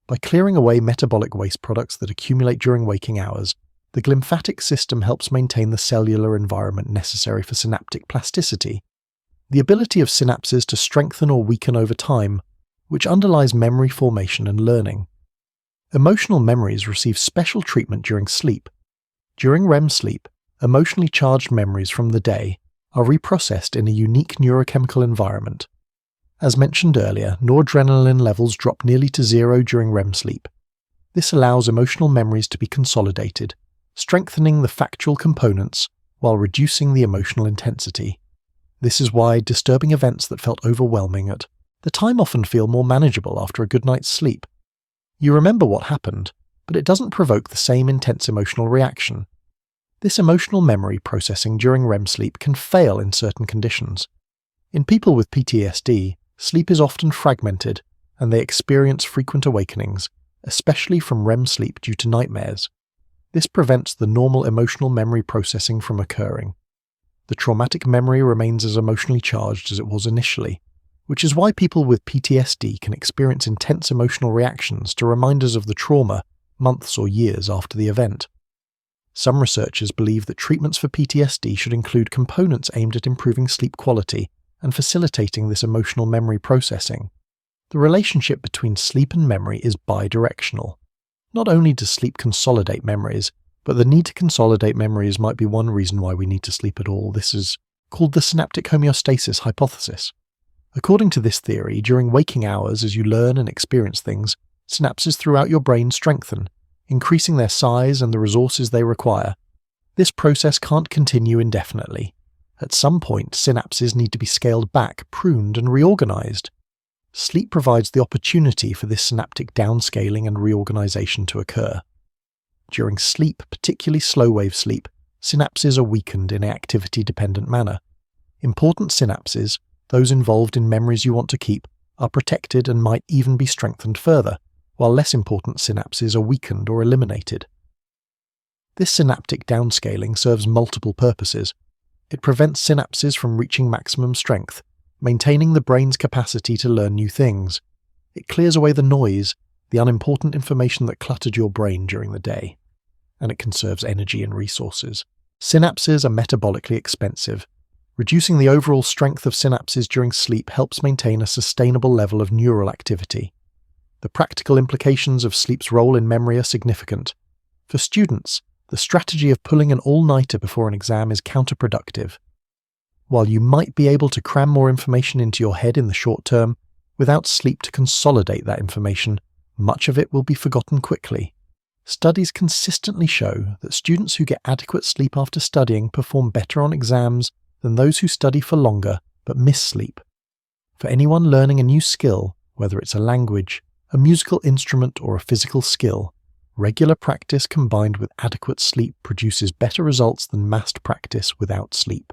By clearing away metabolic waste products that accumulate during waking hours, the glymphatic system helps maintain the cellular environment necessary for synaptic plasticity, the ability of synapses to strengthen or weaken over time, which underlies memory formation and learning. Emotional memories receive special treatment during sleep. During REM sleep, emotionally charged memories from the day are reprocessed in a unique neurochemical environment. As mentioned earlier, noradrenaline levels drop nearly to zero during REM sleep. This allows emotional memories to be consolidated, strengthening the factual components while reducing the emotional intensity. This is why disturbing events that felt overwhelming at the time often feel more manageable after a good night's sleep. You remember what happened, but it doesn't provoke the same intense emotional reaction. This emotional memory processing during REM sleep can fail in certain conditions. In people with PTSD, sleep is often fragmented, and they experience frequent awakenings, especially from REM sleep due to nightmares. This prevents the normal emotional memory processing from occurring. The traumatic memory remains as emotionally charged as it was initially, which is why people with PTSD can experience intense emotional reactions to reminders of the trauma months or years after the event. Some researchers believe that treatments for PTSD should include components aimed at improving sleep quality and facilitating this emotional memory processing. The relationship between sleep and memory is bidirectional. Not only does sleep consolidate memories, but the need to consolidate memories might be one reason why we need to sleep at all. This is called the synaptic homeostasis hypothesis. According to this theory, during waking hours as you learn and experience things, synapses throughout your brain strengthen, increasing their size and the resources they require. This process can't continue indefinitely. At some point, synapses need to be scaled back, pruned, and reorganized. Sleep provides the opportunity for this synaptic downscaling and reorganization to occur. During sleep, particularly slow-wave sleep, synapses are weakened in an activity-dependent manner. Important synapses, those involved in memories you want to keep, are protected and might even be strengthened further, while less important synapses are weakened or eliminated. This synaptic downscaling serves multiple purposes. It prevents synapses from reaching maximum strength, maintaining the brain's capacity to learn new things. It clears away the noise, the unimportant information that cluttered your brain during the day. And it conserves energy and resources. Synapses are metabolically expensive. Reducing the overall strength of synapses during sleep helps maintain a sustainable level of neural activity. The practical implications of sleep's role in memory are significant. For students, the strategy of pulling an all-nighter before an exam is counterproductive. While you might be able to cram more information into your head in the short term, without sleep to consolidate that information, much of it will be forgotten quickly. Studies consistently show that students who get adequate sleep after studying perform better on exams than those who study for longer but miss sleep. For anyone learning a new skill, whether it's a language, a musical instrument, or a physical skill, regular practice combined with adequate sleep produces better results than massed practice without sleep.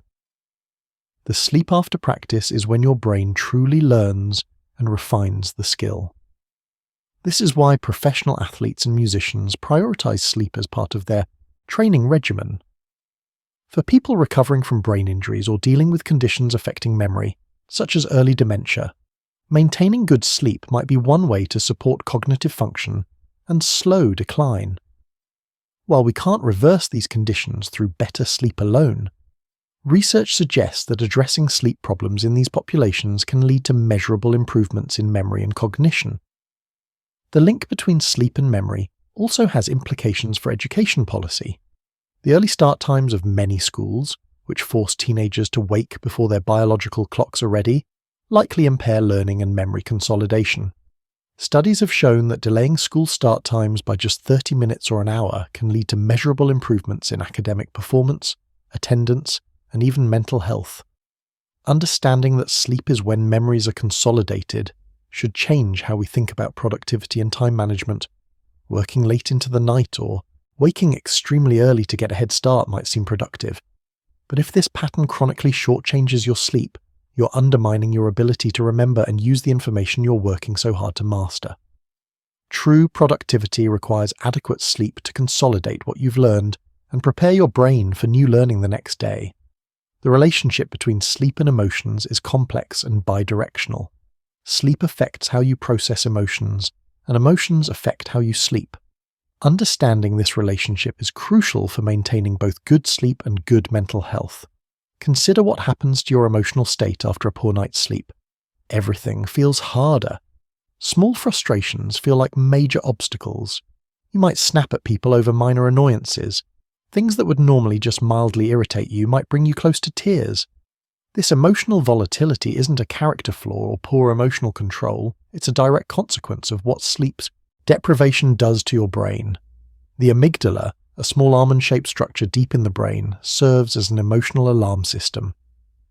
The sleep after practice is when your brain truly learns and refines the skill. This is why professional athletes and musicians prioritize sleep as part of their training regimen. For people recovering from brain injuries or dealing with conditions affecting memory, such as early dementia, maintaining good sleep might be one way to support cognitive function and slow decline. While we can't reverse these conditions through better sleep alone, research suggests that addressing sleep problems in these populations can lead to measurable improvements in memory and cognition. The link between sleep and memory also has implications for education policy. The early start times of many schools, which force teenagers to wake before their biological clocks are ready, likely impair learning and memory consolidation. Studies have shown that delaying school start times by just 30 minutes or an hour can lead to measurable improvements in academic performance, attendance, and even mental health. Understanding that sleep is when memories are consolidated should change how we think about productivity and time management. Working late into the night or waking extremely early to get a head start might seem productive. But if this pattern chronically shortchanges your sleep, you're undermining your ability to remember and use the information you're working so hard to master. True productivity requires adequate sleep to consolidate what you've learned and prepare your brain for new learning the next day. The relationship between sleep and emotions is complex and bidirectional. Sleep affects how you process emotions, and emotions affect how you sleep. Understanding this relationship is crucial for maintaining both good sleep and good mental health. Consider what happens to your emotional state after a poor night's sleep. Everything feels harder. Small frustrations feel like major obstacles. You might snap at people over minor annoyances. Things that would normally just mildly irritate you might bring you close to tears. This emotional volatility isn't a character flaw or poor emotional control, it's a direct consequence of what sleep deprivation does to your brain. The amygdala, a small almond-shaped structure deep in the brain, serves as an emotional alarm system.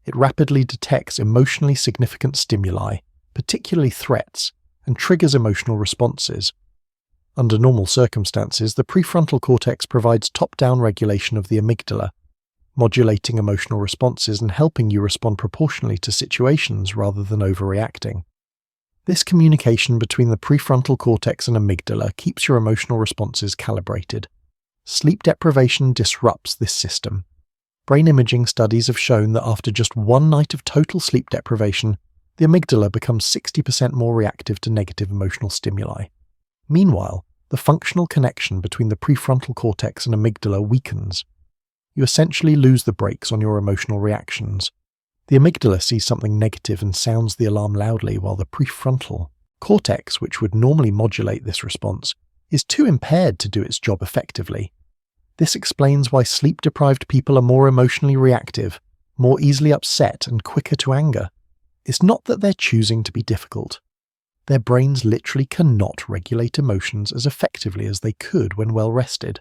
It rapidly detects emotionally significant stimuli, particularly threats, and triggers emotional responses. Under normal circumstances, the prefrontal cortex provides top-down regulation of the amygdala, modulating emotional responses and helping you respond proportionally to situations rather than overreacting. This communication between the prefrontal cortex and amygdala keeps your emotional responses calibrated. Sleep deprivation disrupts this system. Brain imaging studies have shown that after just one night of total sleep deprivation, the amygdala becomes 60% more reactive to negative emotional stimuli. Meanwhile, the functional connection between the prefrontal cortex and amygdala weakens. You essentially lose the brakes on your emotional reactions. The amygdala sees something negative and sounds the alarm loudly, while the prefrontal cortex, which would normally modulate this response, is too impaired to do its job effectively. This explains why sleep-deprived people are more emotionally reactive, more easily upset, and quicker to anger. It's not that they're choosing to be difficult. Their brains literally cannot regulate emotions as effectively as they could when well rested.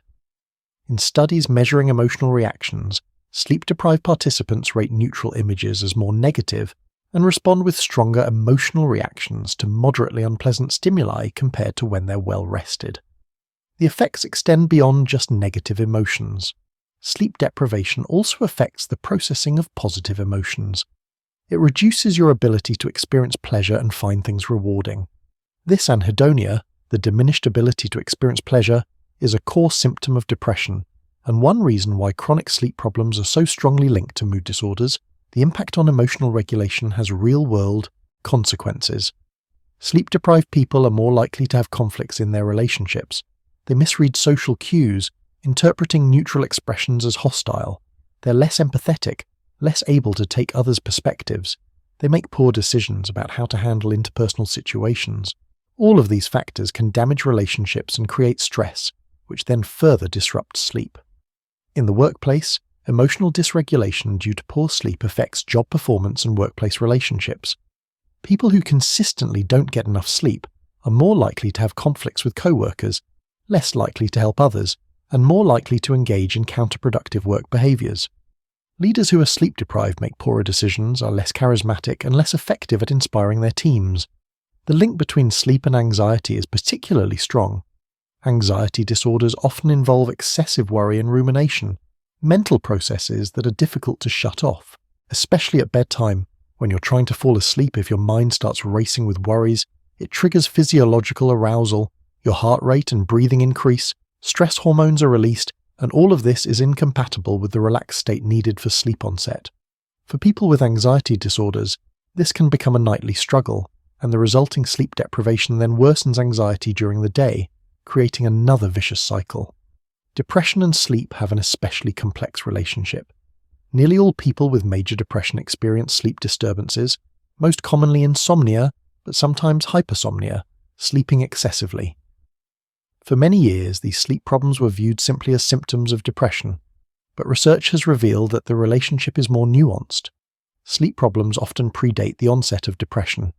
In studies measuring emotional reactions, sleep-deprived participants rate neutral images as more negative and respond with stronger emotional reactions to moderately unpleasant stimuli compared to when they're well rested. The effects extend beyond just negative emotions. Sleep deprivation also affects the processing of positive emotions. It reduces your ability to experience pleasure and find things rewarding. This anhedonia, the diminished ability to experience pleasure, is a core symptom of depression, and one reason why chronic sleep problems are so strongly linked to mood disorders. The impact on emotional regulation has real-world consequences. Sleep-deprived people are more likely to have conflicts in their relationships. They misread social cues, interpreting neutral expressions as hostile. They're less empathetic, less able to take others' perspectives. They make poor decisions about how to handle interpersonal situations. All of these factors can damage relationships and create stress, which then further disrupts sleep. In the workplace, emotional dysregulation due to poor sleep affects job performance and workplace relationships. People who consistently don't get enough sleep are more likely to have conflicts with co-workers, less likely to help others, and more likely to engage in counterproductive work behaviors. Leaders who are sleep-deprived make poorer decisions, are less charismatic, and less effective at inspiring their teams. The link between sleep and anxiety is particularly strong. Anxiety disorders often involve excessive worry and rumination, mental processes that are difficult to shut off, especially at bedtime. When you're trying to fall asleep, if your mind starts racing with worries, it triggers physiological arousal, your heart rate and breathing increase, stress hormones are released, and all of this is incompatible with the relaxed state needed for sleep onset. For people with anxiety disorders, this can become a nightly struggle, and the resulting sleep deprivation then worsens anxiety during the day, creating another vicious cycle. Depression and sleep have an especially complex relationship. Nearly all people with major depression experience sleep disturbances, most commonly insomnia, but sometimes hypersomnia, sleeping excessively. For many years, these sleep problems were viewed simply as symptoms of depression, but research has revealed that the relationship is more nuanced. sleep problems often predate the onset of depression.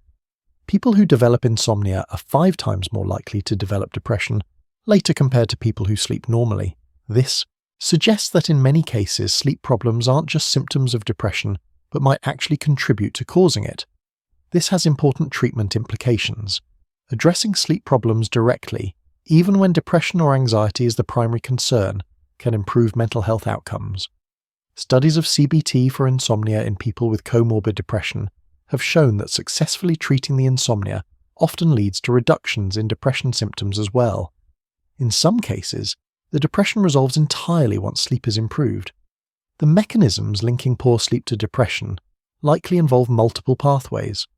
People who develop insomnia are 5 times more likely to develop depression later compared to people who sleep normally. This suggests that in many cases sleep problems aren't just symptoms of depression, but might actually contribute to causing it. This has important treatment implications. Addressing sleep problems directly, even when depression or anxiety is the primary concern, can improve mental health outcomes. Studies of CBT for insomnia in people with comorbid depression have shown that successfully treating the insomnia often leads to reductions in depression symptoms as well. In some cases, the depression resolves entirely once sleep is improved. The mechanisms linking poor sleep to depression likely involve multiple pathways.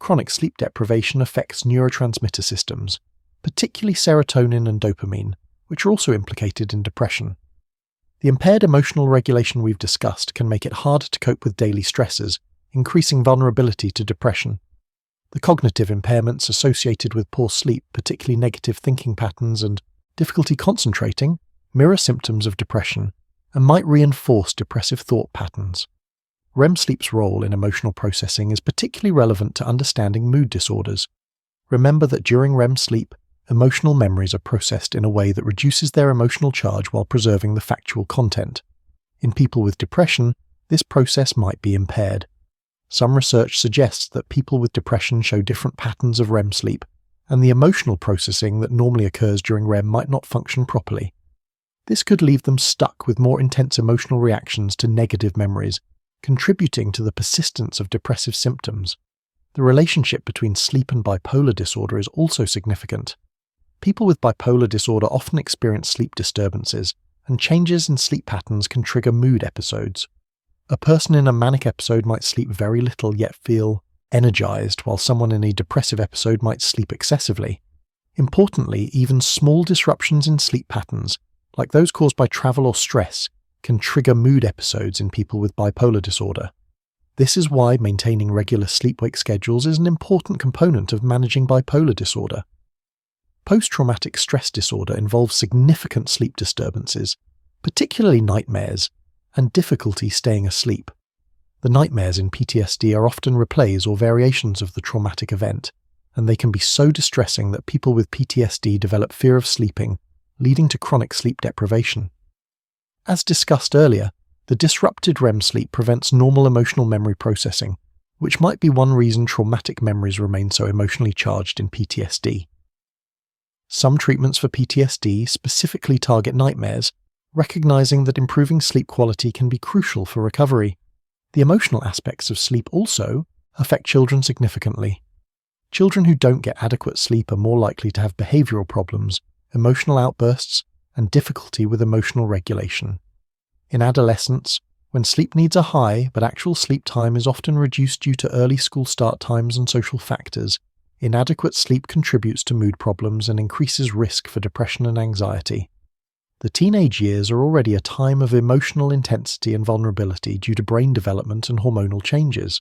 Chronic sleep deprivation affects neurotransmitter systems, particularly serotonin and dopamine, which are also implicated in depression. The impaired emotional regulation we've discussed can make it harder to cope with daily stresses, increasing vulnerability to depression. The cognitive impairments associated with poor sleep, particularly negative thinking patterns and difficulty concentrating, mirror symptoms of depression and might reinforce depressive thought patterns. REM sleep's role in emotional processing is particularly relevant to understanding mood disorders. Remember that during REM sleep, emotional memories are processed in a way that reduces their emotional charge while preserving the factual content. In people with depression, this process might be impaired. Some research suggests that people with depression show different patterns of REM sleep, and the emotional processing that normally occurs during REM might not function properly. This could leave them stuck with more intense emotional reactions to negative memories, contributing to the persistence of depressive symptoms. The relationship between sleep and bipolar disorder is also significant. People with bipolar disorder often experience sleep disturbances, and changes in sleep patterns can trigger mood episodes. A person in a manic episode might sleep very little yet feel energized, while someone in a depressive episode might sleep excessively. Importantly, even small disruptions in sleep patterns, like those caused by travel or stress, can trigger mood episodes in people with bipolar disorder. This is why maintaining regular sleep-wake schedules is an important component of managing bipolar disorder. Post-traumatic stress disorder involves significant sleep disturbances, particularly nightmares, and difficulty staying asleep. The nightmares in PTSD are often replays or variations of the traumatic event, and they can be so distressing that people with PTSD develop fear of sleeping, leading to chronic sleep deprivation. As discussed earlier, the disrupted REM sleep prevents normal emotional memory processing, which might be one reason traumatic memories remain so emotionally charged in PTSD. Some treatments for PTSD specifically target nightmares, recognizing that improving sleep quality can be crucial for recovery. The emotional aspects of sleep also affect children significantly. Children who don't get adequate sleep are more likely to have behavioral problems, emotional outbursts, and difficulty with emotional regulation. In adolescence, when sleep needs are high but actual sleep time is often reduced due to early school start times and social factors, inadequate sleep contributes to mood problems and increases risk for depression and anxiety. The teenage years are already a time of emotional intensity and vulnerability due to brain development and hormonal changes.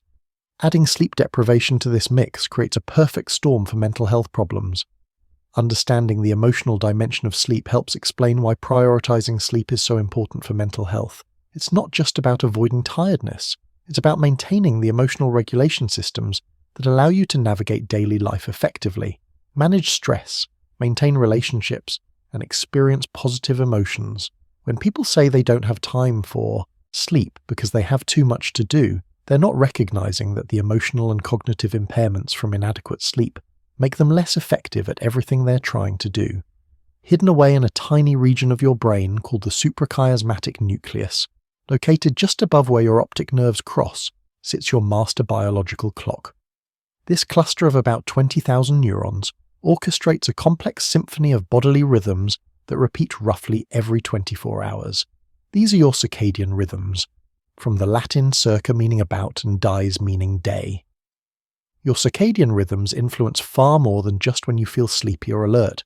Adding sleep deprivation to this mix creates a perfect storm for mental health problems. Understanding the emotional dimension of sleep helps explain why prioritizing sleep is so important for mental health. It's not just about avoiding tiredness, it's about maintaining the emotional regulation systems that allow you to navigate daily life effectively, manage stress, maintain relationships, and experience positive emotions. When people say they don't have time for sleep because they have too much to do, they're not recognizing that the emotional and cognitive impairments from inadequate sleep make them less effective at everything they're trying to do. Hidden away in a tiny region of your brain called the suprachiasmatic nucleus, located just above where your optic nerves cross, sits your master biological clock. This cluster of about 20,000 neurons orchestrates a complex symphony of bodily rhythms that repeat roughly every 24 hours. These are your circadian rhythms, from the Latin circa meaning about and dies meaning day. Your circadian rhythms influence far more than just when you feel sleepy or alert.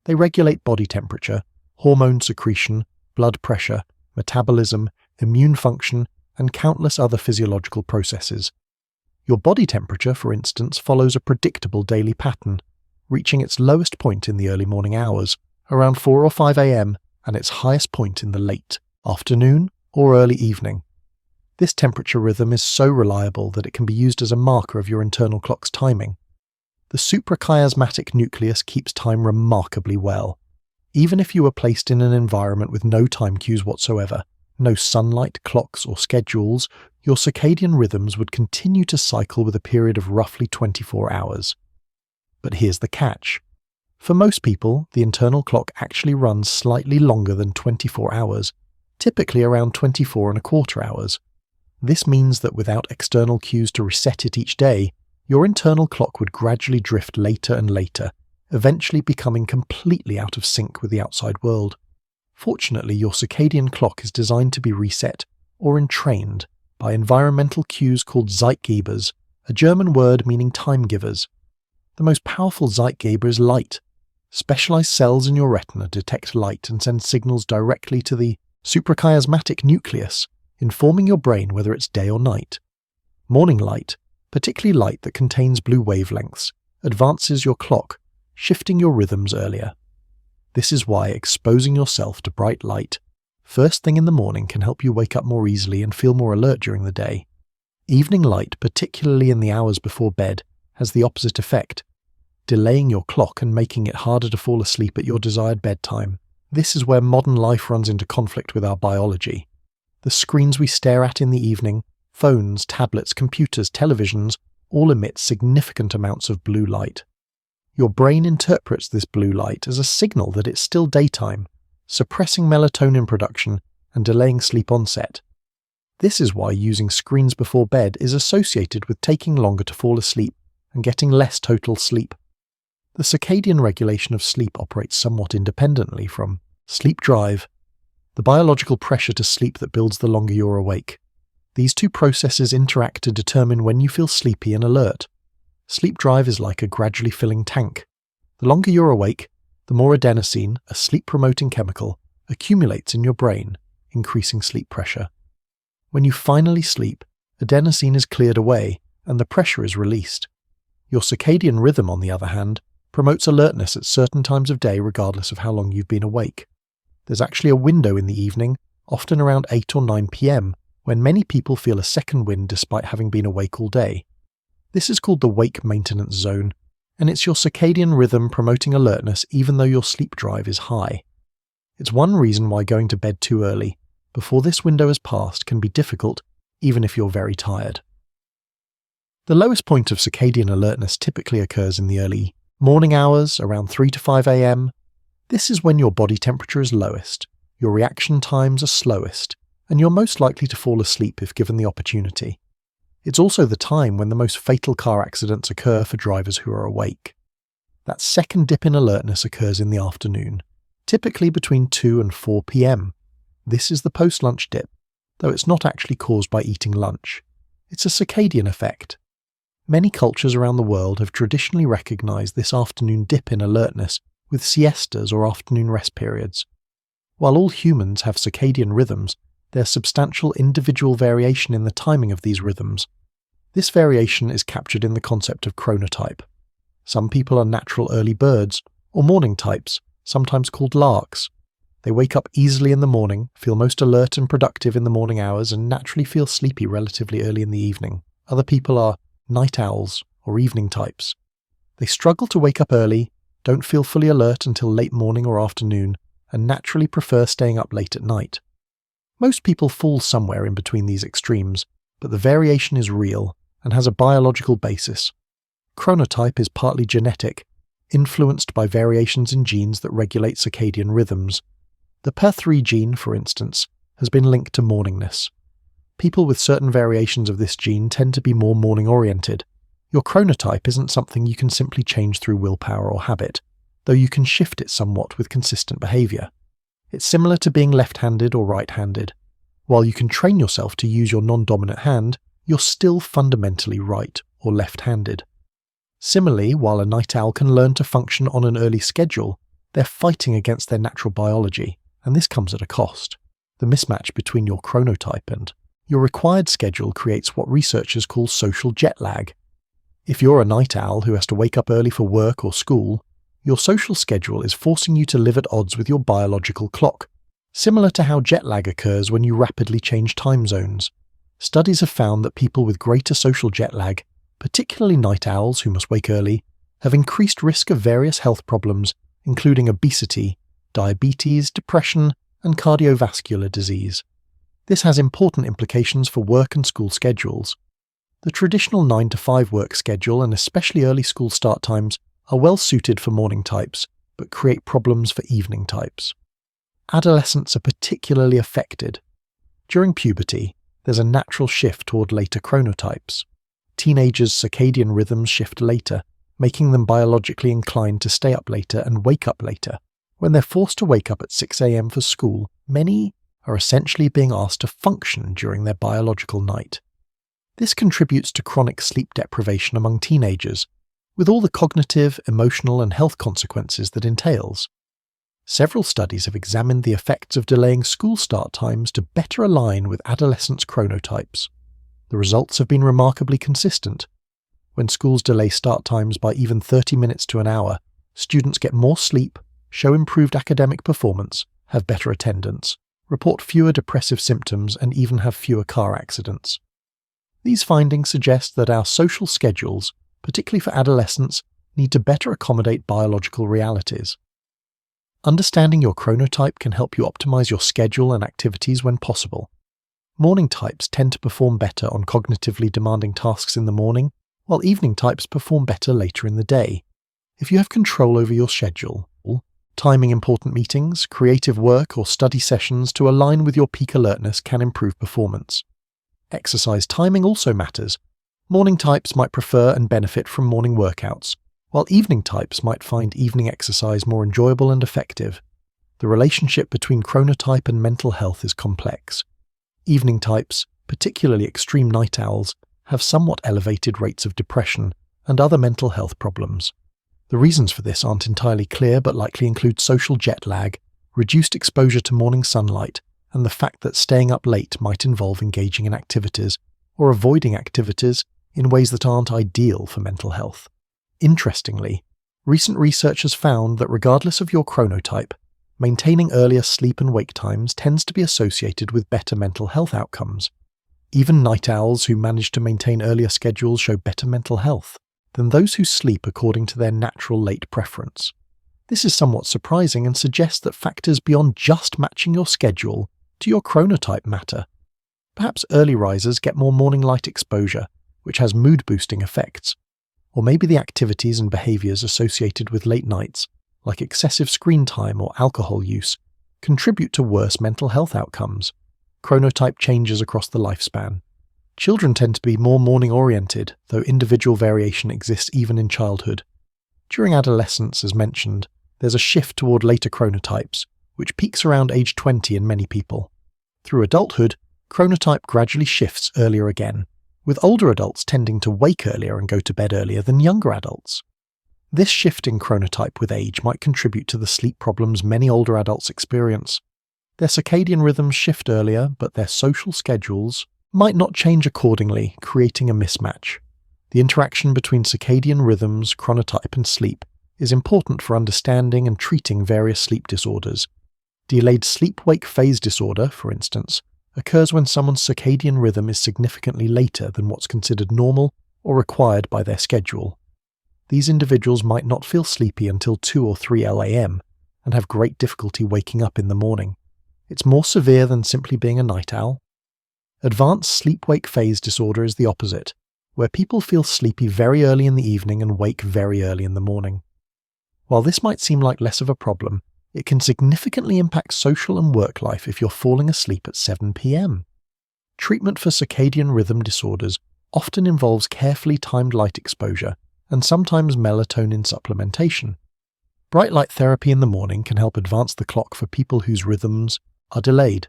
They regulate body temperature, hormone secretion, blood pressure, metabolism, immune function, and countless other physiological processes. Your body temperature, for instance, follows a predictable daily pattern, reaching its lowest point in the early morning hours, around 4 or 5 a.m., and its highest point in the late afternoon or early evening. This temperature rhythm is so reliable that it can be used as a marker of your internal clock's timing. The suprachiasmatic nucleus keeps time remarkably well. Even if you were placed in an environment with no time cues whatsoever, no sunlight, clocks, or schedules, your circadian rhythms would continue to cycle with a period of roughly 24 hours. But here's the catch. For most people, the internal clock actually runs slightly longer than 24 hours, typically around 24.25 hours. This means that without external cues to reset it each day, your internal clock would gradually drift later and later, eventually becoming completely out of sync with the outside world. Fortunately, your circadian clock is designed to be reset, or entrained, by environmental cues called Zeitgebers, a German word meaning time givers. The most powerful Zeitgeber is light. Specialized cells in your retina detect light and send signals directly to the suprachiasmatic nucleus, informing your brain whether it's day or night. Morning light, particularly light that contains blue wavelengths, advances your clock, shifting your rhythms earlier. This is why exposing yourself to bright light first thing in the morning can help you wake up more easily and feel more alert during the day. Evening light, particularly in the hours before bed, has the opposite effect, delaying your clock and making it harder to fall asleep at your desired bedtime. This is where modern life runs into conflict with our biology. The screens we stare at in the evening, phones, tablets, computers, televisions, all emit significant amounts of blue light. Your brain interprets this blue light as a signal that it's still daytime, suppressing melatonin production and delaying sleep onset. This is why using screens before bed is associated with taking longer to fall asleep and getting less total sleep. The circadian regulation of sleep operates somewhat independently from sleep drive, the biological pressure to sleep that builds the longer you're awake. These two processes interact to determine when you feel sleepy and alert. Sleep drive is like a gradually filling tank. The longer you're awake, the more adenosine, a sleep-promoting chemical, accumulates in your brain, increasing sleep pressure. When you finally sleep, adenosine is cleared away and the pressure is released. Your circadian rhythm, on the other hand, promotes alertness at certain times of day regardless of how long you've been awake. There's actually a window in the evening, often around 8 or 9 p.m., when many people feel a second wind despite having been awake all day. This is called the wake maintenance zone, and it's your circadian rhythm promoting alertness even though your sleep drive is high. It's one reason why going to bed too early, before this window has passed, can be difficult, even if you're very tired. The lowest point of circadian alertness typically occurs in the early morning hours, around 3 to 5 a.m. This is when your body temperature is lowest, your reaction times are slowest, and you're most likely to fall asleep if given the opportunity. It's also the time when the most fatal car accidents occur for drivers who are awake. That second dip in alertness occurs in the afternoon, typically between 2 and 4 p.m. This is the post-lunch dip, though it's not actually caused by eating lunch. It's a circadian effect. Many cultures around the world have traditionally recognized this afternoon dip in alertness with siestas or afternoon rest periods. While all humans have circadian rhythms, there's substantial individual variation in the timing of these rhythms. This variation is captured in the concept of chronotype. Some people are natural early birds, or morning types, sometimes called larks. They wake up easily in the morning, feel most alert and productive in the morning hours, and naturally feel sleepy relatively early in the evening. Other people are night owls, or evening types. They struggle to wake up early, don't feel fully alert until late morning or afternoon, and naturally prefer staying up late at night. Most people fall somewhere in between these extremes, but the variation is real and has a biological basis. Chronotype is partly genetic, influenced by variations in genes that regulate circadian rhythms. The PER3 gene, for instance, has been linked to morningness. People with certain variations of this gene tend to be more morning-oriented. Your chronotype isn't something you can simply change through willpower or habit, though you can shift it somewhat with consistent behavior. It's similar to being left-handed or right-handed. While you can train yourself to use your non-dominant hand, you're still fundamentally right or left-handed. Similarly, while a night owl can learn to function on an early schedule, they're fighting against their natural biology, and this comes at a cost. The mismatch between your chronotype and your required schedule creates what researchers call social jet lag. If you're a night owl who has to wake up early for work or school, your social schedule is forcing you to live at odds with your biological clock, similar to how jet lag occurs when you rapidly change time zones. Studies have found that people with greater social jet lag, particularly night owls who must wake early, have increased risk of various health problems, including obesity, diabetes, depression, and cardiovascular disease. This has important implications for work and school schedules. The traditional 9 to 5 work schedule and especially early school start times are well suited for morning types, but create problems for evening types. Adolescents are particularly affected. During puberty, there's a natural shift toward later chronotypes. Teenagers' circadian rhythms shift later, making them biologically inclined to stay up later and wake up later. When they're forced to wake up at 6 a.m. for school, many are essentially being asked to function during their biological night. This contributes to chronic sleep deprivation among teenagers, with all the cognitive, emotional, and health consequences that entails. Several studies have examined the effects of delaying school start times to better align with adolescents' chronotypes. The results have been remarkably consistent. When schools delay start times by even 30 minutes to an hour, students get more sleep, show improved academic performance, have better attendance, report fewer depressive symptoms, and even have fewer car accidents. These findings suggest that our social schedules, particularly for adolescents, need to better accommodate biological realities. Understanding your chronotype can help you optimize your schedule and activities when possible. Morning types tend to perform better on cognitively demanding tasks in the morning, while evening types perform better later in the day. If you have control over your schedule, timing important meetings, creative work, or study sessions to align with your peak alertness can improve performance. Exercise timing also matters. Morning types might prefer and benefit from morning workouts, while evening types might find evening exercise more enjoyable and effective. The relationship between chronotype and mental health is complex. Evening types, particularly extreme night owls, have somewhat elevated rates of depression and other mental health problems. The reasons for this aren't entirely clear, but likely include social jet lag, reduced exposure to morning sunlight, and the fact that staying up late might involve engaging in activities or avoiding activities in ways that aren't ideal for mental health. Interestingly, recent research has found that regardless of your chronotype, maintaining earlier sleep and wake times tends to be associated with better mental health outcomes. Even night owls who manage to maintain earlier schedules show better mental health than those who sleep according to their natural late preference. This is somewhat surprising and suggests that factors beyond just matching your schedule to your chronotype matter. Perhaps early risers get more morning light exposure, which has mood-boosting effects. Or maybe the activities and behaviors associated with late nights, like excessive screen time or alcohol use, contribute to worse mental health outcomes. Chronotype changes across the lifespan. Children tend to be more morning-oriented, though individual variation exists even in childhood. During adolescence, as mentioned, there's a shift toward later chronotypes, which peaks around age 20 in many people. Through adulthood, chronotype gradually shifts earlier again, with older adults tending to wake earlier and go to bed earlier than younger adults. This shift in chronotype with age might contribute to the sleep problems many older adults experience. Their circadian rhythms shift earlier, but their social schedules might not change accordingly, creating a mismatch. The interaction between circadian rhythms, chronotype, and sleep is important for understanding and treating various sleep disorders. Delayed sleep-wake phase disorder, for instance, occurs when someone's circadian rhythm is significantly later than what's considered normal or required by their schedule. These individuals might not feel sleepy until 2 or 3 a.m. and have great difficulty waking up in the morning. It's more severe than simply being a night owl. Advanced sleep-wake phase disorder is the opposite, where people feel sleepy very early in the evening and wake very early in the morning. While this might seem like less of a problem, it can significantly impact social and work life if you're falling asleep at 7 p.m. Treatment for circadian rhythm disorders often involves carefully timed light exposure and sometimes melatonin supplementation. Bright light therapy in the morning can help advance the clock for people whose rhythms are delayed.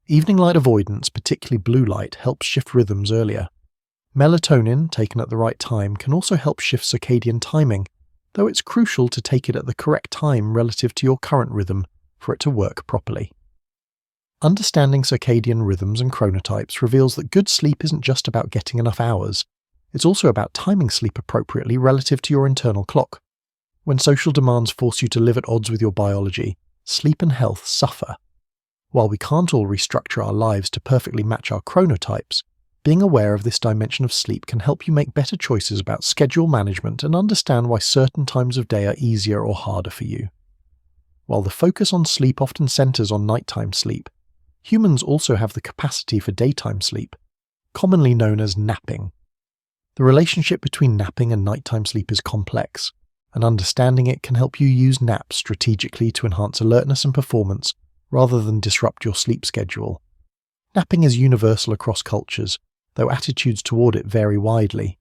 Evening light avoidance, particularly blue light, helps shift rhythms earlier. Melatonin, taken at the right time, can also help shift circadian timing, though it's crucial to take it at the correct time relative to your current rhythm for it to work properly. Understanding circadian rhythms and chronotypes reveals that good sleep isn't just about getting enough hours, it's also about timing sleep appropriately relative to your internal clock. When social demands force you to live at odds with your biology, sleep and health suffer. While we can't all restructure our lives to perfectly match our chronotypes, Being aware of this dimension of sleep can help you make better choices about schedule management and understand why certain times of day are easier or harder for you. While the focus on sleep often centers on nighttime sleep, humans also have the capacity for daytime sleep, commonly known as napping. The relationship between napping and nighttime sleep is complex, and understanding it can help you use naps strategically to enhance alertness and performance rather than disrupt your sleep schedule. Napping is universal across cultures, though attitudes toward it vary widely.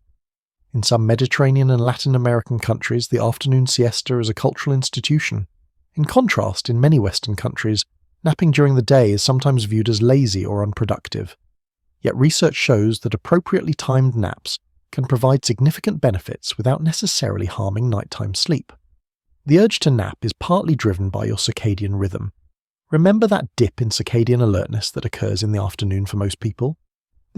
In some Mediterranean and Latin American countries, the afternoon siesta is a cultural institution. In contrast, in many Western countries, napping during the day is sometimes viewed as lazy or unproductive. Yet research shows that appropriately timed naps can provide significant benefits without necessarily harming nighttime sleep. The urge to nap is partly driven by your circadian rhythm. Remember that dip in circadian alertness that occurs in the afternoon for most people?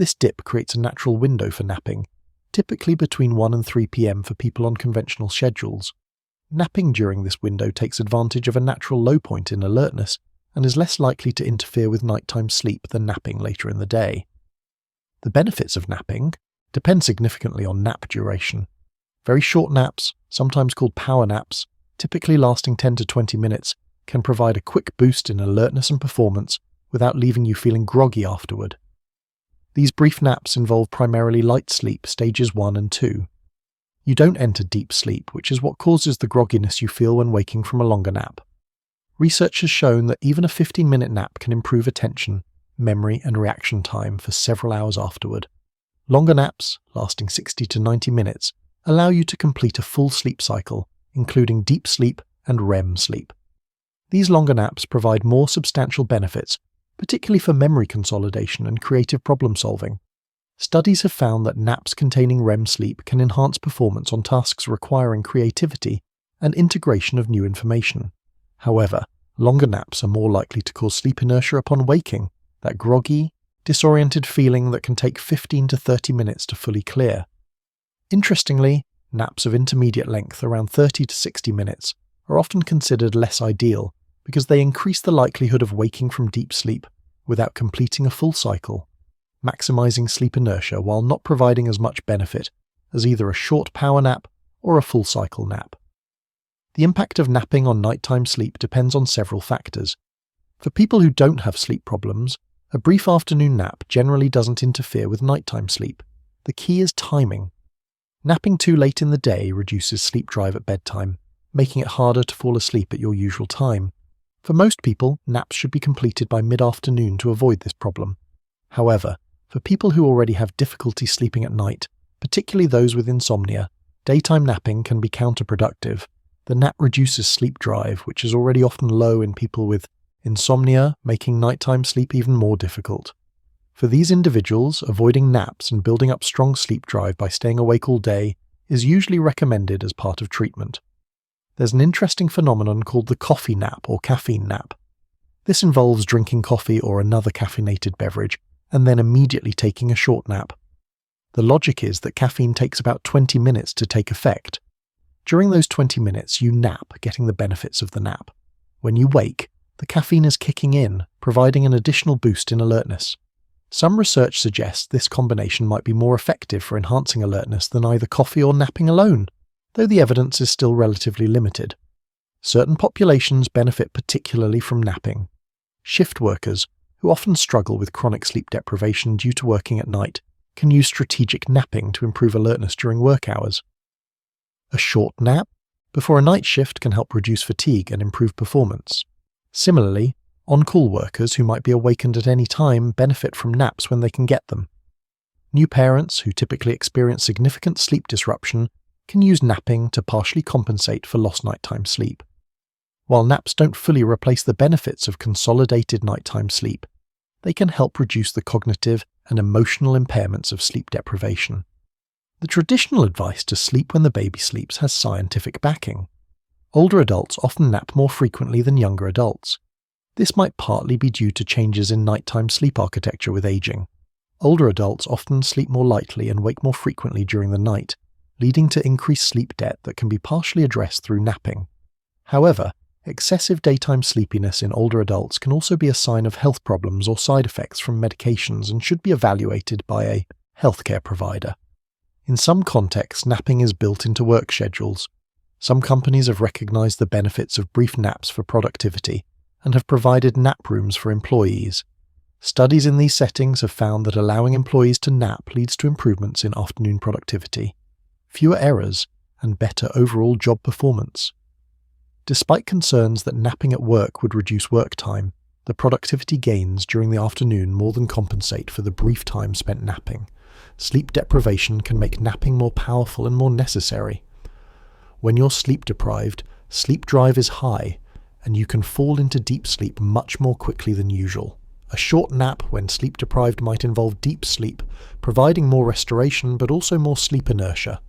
This dip creates a natural window for napping, typically between 1 and 3 p.m. for people on conventional schedules. Napping during this window takes advantage of a natural low point in alertness and is less likely to interfere with nighttime sleep than napping later in the day. The benefits of napping depend significantly on nap duration. Very short naps, sometimes called power naps, typically lasting 10 to 20 minutes, can provide a quick boost in alertness and performance without leaving you feeling groggy afterward. These brief naps involve primarily light sleep, stages 1 and 2. You don't enter deep sleep, which is what causes the grogginess you feel when waking from a longer nap. Research has shown that even a 15-minute nap can improve attention, memory, and reaction time for several hours afterward. Longer naps, lasting 60 to 90 minutes, allow you to complete a full sleep cycle, including deep sleep and REM sleep. These longer naps provide more substantial benefits, particularly for memory consolidation and creative problem solving. Studies have found that naps containing REM sleep can enhance performance on tasks requiring creativity and integration of new information. However, longer naps are more likely to cause sleep inertia upon waking, that groggy, disoriented feeling that can take 15 to 30 minutes to fully clear. Interestingly, naps of intermediate length, around 30 to 60 minutes, are often considered less ideal because they increase the likelihood of waking from deep sleep without completing a full cycle, maximizing sleep inertia while not providing as much benefit as either a short power nap or a full cycle nap. The impact of napping on nighttime sleep depends on several factors. For people who don't have sleep problems, a brief afternoon nap generally doesn't interfere with nighttime sleep. The key is timing. Napping too late in the day reduces sleep drive at bedtime, making it harder to fall asleep at your usual time. For most people, naps should be completed by mid-afternoon to avoid this problem. However, for people who already have difficulty sleeping at night, particularly those with insomnia, daytime napping can be counterproductive. The nap reduces sleep drive, which is already often low in people with insomnia, making nighttime sleep even more difficult. For these individuals, avoiding naps and building up strong sleep drive by staying awake all day is usually recommended as part of treatment. There's an interesting phenomenon called the coffee nap or caffeine nap. This involves drinking coffee or another caffeinated beverage and then immediately taking a short nap. The logic is that caffeine takes about 20 minutes to take effect. During those 20 minutes, you nap, getting the benefits of the nap. When you wake, the caffeine is kicking in, providing an additional boost in alertness. Some research suggests this combination might be more effective for enhancing alertness than either coffee or napping alone, though the evidence is still relatively limited. Certain populations benefit particularly from napping. Shift workers, who often struggle with chronic sleep deprivation due to working at night, can use strategic napping to improve alertness during work hours. A short nap before a night shift can help reduce fatigue and improve performance. Similarly, on-call workers who might be awakened at any time benefit from naps when they can get them. New parents who typically experience significant sleep disruption can use napping to partially compensate for lost nighttime sleep. While naps don't fully replace the benefits of consolidated nighttime sleep, they can help reduce the cognitive and emotional impairments of sleep deprivation. The traditional advice to sleep when the baby sleeps has scientific backing. Older adults often nap more frequently than younger adults. This might partly be due to changes in nighttime sleep architecture with aging. Older adults often sleep more lightly and wake more frequently during the night, leading to increased sleep debt that can be partially addressed through napping. However, excessive daytime sleepiness in older adults can also be a sign of health problems or side effects from medications and should be evaluated by a healthcare provider. In some contexts, napping is built into work schedules. Some companies have recognized the benefits of brief naps for productivity and have provided nap rooms for employees. Studies in these settings have found that allowing employees to nap leads to improvements in afternoon productivity, fewer errors, and better overall job performance. Despite concerns that napping at work would reduce work time, the productivity gains during the afternoon more than compensate for the brief time spent napping. Sleep deprivation can make napping more powerful and more necessary. When you're sleep deprived, sleep drive is high, and you can fall into deep sleep much more quickly than usual. A short nap when sleep deprived might involve deep sleep, providing more restoration but also more sleep inertia.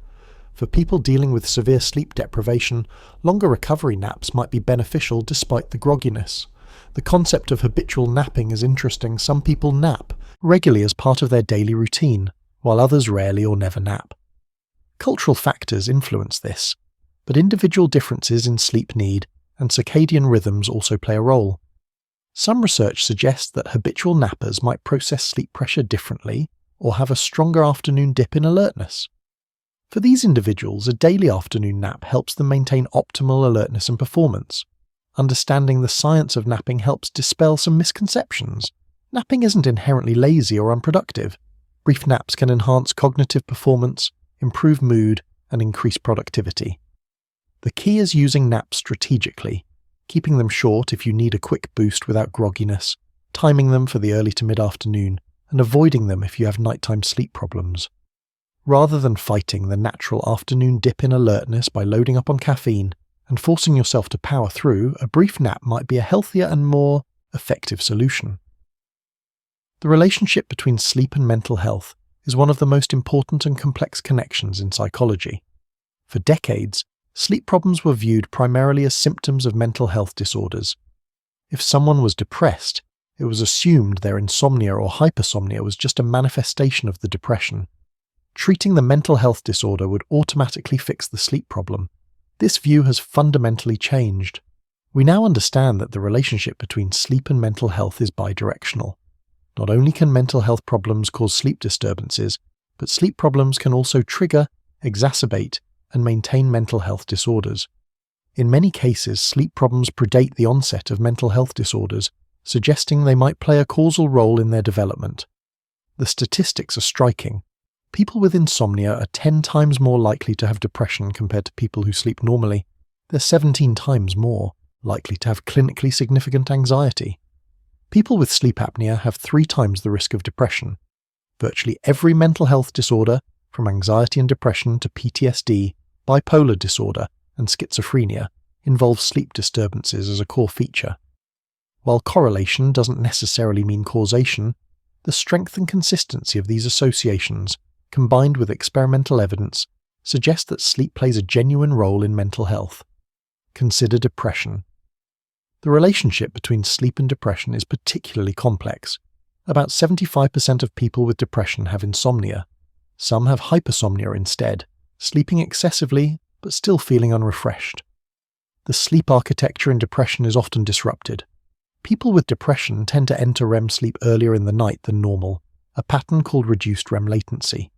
For people dealing with severe sleep deprivation, longer recovery naps might be beneficial despite the grogginess. The concept of habitual napping is interesting. Some people nap regularly as part of their daily routine, while others rarely or never nap. Cultural factors influence this, but individual differences in sleep need and circadian rhythms also play a role. Some research suggests that habitual nappers might process sleep pressure differently or have a stronger afternoon dip in alertness. For these individuals, a daily afternoon nap helps them maintain optimal alertness and performance. Understanding the science of napping helps dispel some misconceptions. Napping isn't inherently lazy or unproductive. Brief naps can enhance cognitive performance, improve mood, and increase productivity. The key is using naps strategically, keeping them short if you need a quick boost without grogginess, timing them for the early to mid-afternoon, and avoiding them if you have nighttime sleep problems. Rather than fighting the natural afternoon dip in alertness by loading up on caffeine and forcing yourself to power through, a brief nap might be a healthier and more effective solution. The relationship between sleep and mental health is one of the most important and complex connections in psychology. For decades, sleep problems were viewed primarily as symptoms of mental health disorders. If someone was depressed, it was assumed their insomnia or hypersomnia was just a manifestation of the depression. Treating the mental health disorder would automatically fix the sleep problem. This view has fundamentally changed. We now understand that the relationship between sleep and mental health is bidirectional. Not only can mental health problems cause sleep disturbances, but sleep problems can also trigger, exacerbate, and maintain mental health disorders. In many cases, sleep problems predate the onset of mental health disorders, suggesting they might play a causal role in their development. The statistics are striking. People with insomnia are 10 times more likely to have depression compared to people who sleep normally. They're 17 times more likely to have clinically significant anxiety. People with sleep apnea have 3 times the risk of depression. Virtually every mental health disorder, from anxiety and depression to PTSD, bipolar disorder, and schizophrenia, involves sleep disturbances as a core feature. While correlation doesn't necessarily mean causation, the strength and consistency of these associations, combined with experimental evidence, suggest that sleep plays a genuine role in mental health. Consider depression. The relationship between sleep and depression is particularly complex. About 75% of people with depression have insomnia. Some have hypersomnia instead, sleeping excessively but still feeling unrefreshed. The sleep architecture in depression is often disrupted. People with depression tend to enter REM sleep earlier in the night than normal, a pattern called reduced REM latency.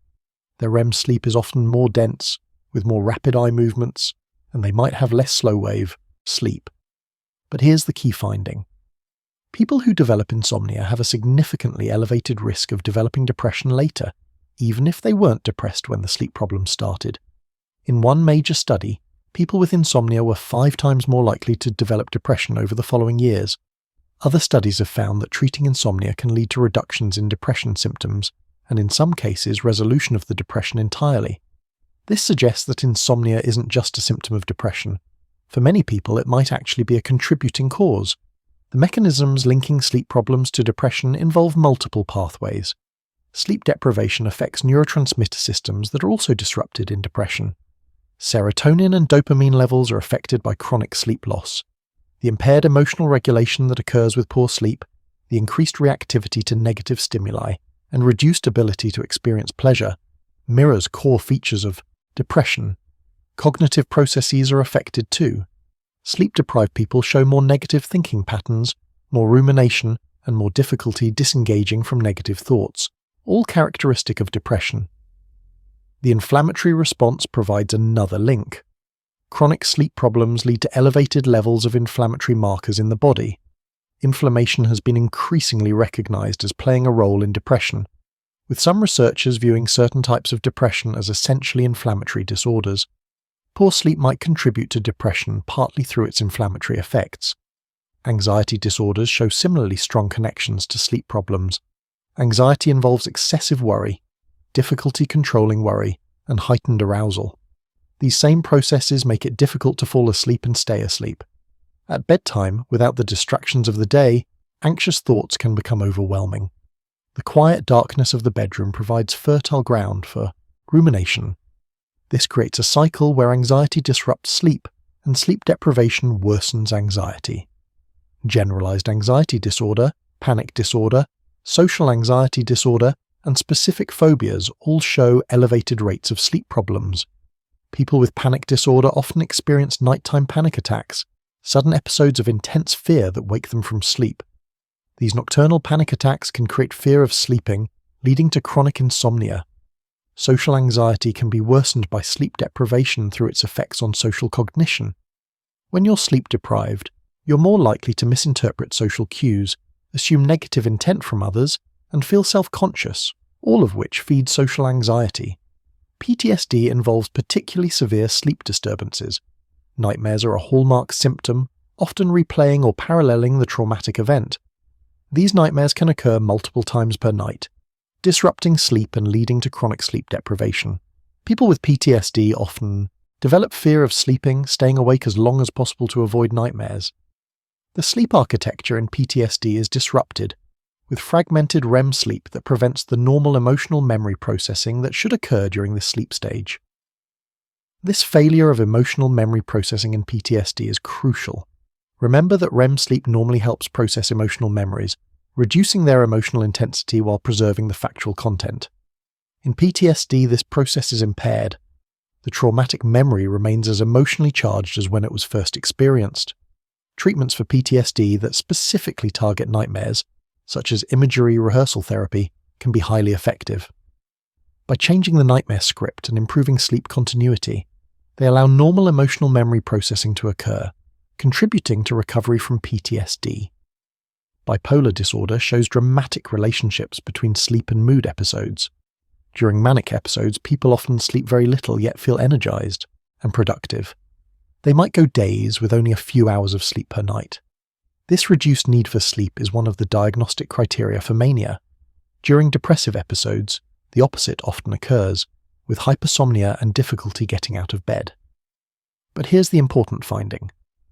Their REM sleep is often more dense, with more rapid eye movements, and they might have less slow-wave sleep. But here's the key finding. People who develop insomnia have a significantly elevated risk of developing depression later, even if they weren't depressed when the sleep problem started. In one major study, people with insomnia were 5 times more likely to develop depression over the following years. Other studies have found that treating insomnia can lead to reductions in depression symptoms, and in some cases resolution of the depression entirely. This suggests that insomnia isn't just a symptom of depression. For many people, it might actually be a contributing cause. The mechanisms linking sleep problems to depression involve multiple pathways. Sleep deprivation affects neurotransmitter systems that are also disrupted in depression. Serotonin and dopamine levels are affected by chronic sleep loss. The impaired emotional regulation that occurs with poor sleep, the increased reactivity to negative stimuli, and reduced ability to experience pleasure mirrors core features of depression. Cognitive processes are affected too. Sleep-deprived people show more negative thinking patterns, more rumination, and more difficulty disengaging from negative thoughts. all characteristic of depression. The inflammatory response provides another link. Chronic sleep problems lead to elevated levels of inflammatory markers in the body. Inflammation has been increasingly recognized as playing a role in depression, with some researchers viewing certain types of depression as essentially inflammatory disorders. Poor sleep might contribute to depression partly through its inflammatory effects. Anxiety disorders show similarly strong connections to sleep problems. Anxiety involves excessive worry, difficulty controlling worry, and heightened arousal. These same processes make it difficult to fall asleep and stay asleep. At bedtime, without the distractions of the day, anxious thoughts can become overwhelming. The quiet darkness of the bedroom provides fertile ground for rumination. This creates a cycle where anxiety disrupts sleep, and sleep deprivation worsens anxiety. Generalized anxiety disorder, panic disorder, social anxiety disorder, and specific phobias all show elevated rates of sleep problems. People with panic disorder often experience nighttime panic attacks, sudden episodes of intense fear that wake them from sleep. These nocturnal panic attacks can create fear of sleeping, leading to chronic insomnia. Social anxiety can be worsened by sleep deprivation through its effects on social cognition. When you're sleep deprived, you're more likely to misinterpret social cues, assume negative intent from others, and feel self-conscious, all of which feed social anxiety. PTSD involves particularly severe sleep disturbances. Nightmares are a hallmark symptom, often replaying or paralleling the traumatic event. These nightmares can occur multiple times per night, disrupting sleep and leading to chronic sleep deprivation. People with PTSD often develop fear of sleeping, staying awake as long as possible to avoid nightmares. The sleep architecture in PTSD is disrupted, with fragmented REM sleep that prevents the normal emotional memory processing that should occur during the sleep stage. This failure of emotional memory processing in PTSD is crucial. Remember that REM sleep normally helps process emotional memories, reducing their emotional intensity while preserving the factual content. In PTSD, this process is impaired. The traumatic memory remains as emotionally charged as when it was first experienced. Treatments for PTSD that specifically target nightmares, such as imagery rehearsal therapy, can be highly effective. By changing the nightmare script and improving sleep continuity, they allow normal emotional memory processing to occur, contributing to recovery from PTSD. Bipolar disorder shows dramatic relationships between sleep and mood episodes. During manic episodes, people often sleep very little yet feel energized and productive. They might go days with only a few hours of sleep per night. This reduced need for sleep is one of the diagnostic criteria for mania. During depressive episodes, the opposite often occurs, with hypersomnia and difficulty getting out of bed. But here's the important finding.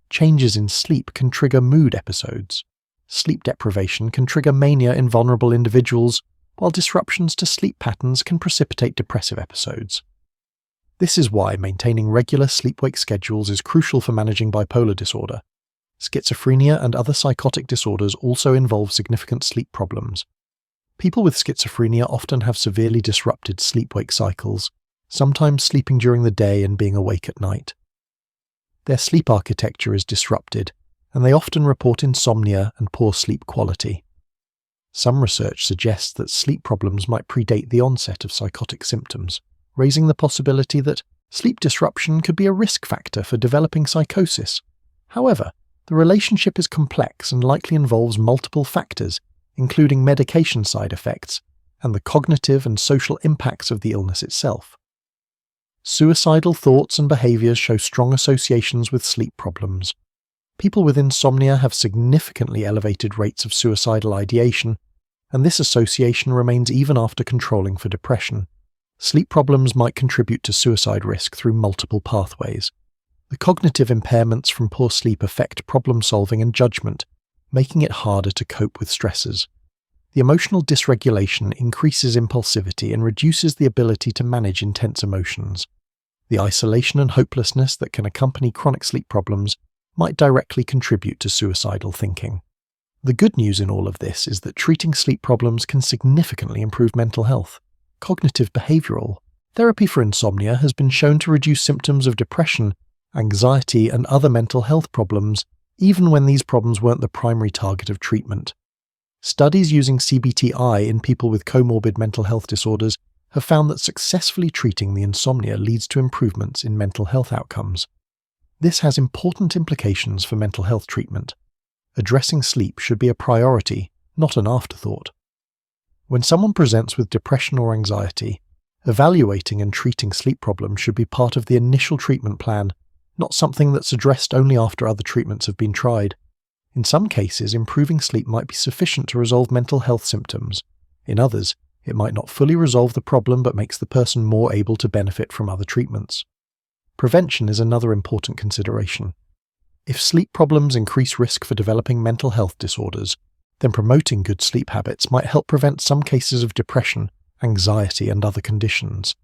Changes in sleep can trigger mood episodes. Sleep deprivation can trigger mania in vulnerable individuals, while disruptions to sleep patterns can precipitate depressive episodes. This is why maintaining regular sleep-wake schedules is crucial for managing bipolar disorder. Schizophrenia and other psychotic disorders also involve significant sleep problems. People with schizophrenia often have severely disrupted sleep-wake cycles, sometimes sleeping during the day and being awake at night. Their sleep architecture is disrupted, and they often report insomnia and poor sleep quality. Some research suggests that sleep problems might predate the onset of psychotic symptoms, raising the possibility that sleep disruption could be a risk factor for developing psychosis. However, the relationship is complex and likely involves multiple factors, including medication side effects and the cognitive and social impacts of the illness itself. Suicidal thoughts and behaviors show strong associations with sleep problems. People with insomnia have significantly elevated rates of suicidal ideation, and this association remains even after controlling for depression. Sleep problems might contribute to suicide risk through multiple pathways. The cognitive impairments from poor sleep affect problem-solving and judgment, making it harder to cope with stresses. The emotional dysregulation increases impulsivity and reduces the ability to manage intense emotions. The isolation and hopelessness that can accompany chronic sleep problems might directly contribute to suicidal thinking. The good news in all of this is that treating sleep problems can significantly improve mental health. Cognitive behavioral therapy for insomnia has been shown to reduce symptoms of depression, anxiety, and other mental health problems, even when these problems weren't the primary target of treatment. Studies using CBTI in people with comorbid mental health disorders have found that successfully treating the insomnia leads to improvements in mental health outcomes. This has important implications for mental health treatment. Addressing sleep should be a priority, not an afterthought. When someone presents with depression or anxiety, evaluating and treating sleep problems should be part of the initial treatment plan, not something that's addressed only after other treatments have been tried. In some cases, improving sleep might be sufficient to resolve mental health symptoms. In others, it might not fully resolve the problem but makes the person more able to benefit from other treatments. Prevention is another important consideration. If sleep problems increase risk for developing mental health disorders, then promoting good sleep habits might help prevent some cases of depression, anxiety, and other conditions.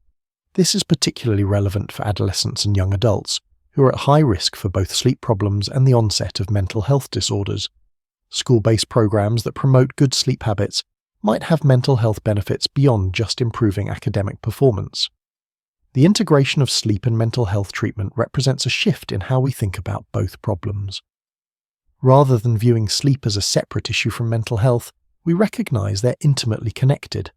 This is particularly relevant for adolescents and young adults, who are at high risk for both sleep problems and the onset of mental health disorders. School-based programs that promote good sleep habits might have mental health benefits beyond just improving academic performance. The integration of sleep and mental health treatment represents a shift in how we think about both problems. Rather than viewing sleep as a separate issue from mental health, we recognize they're intimately connected.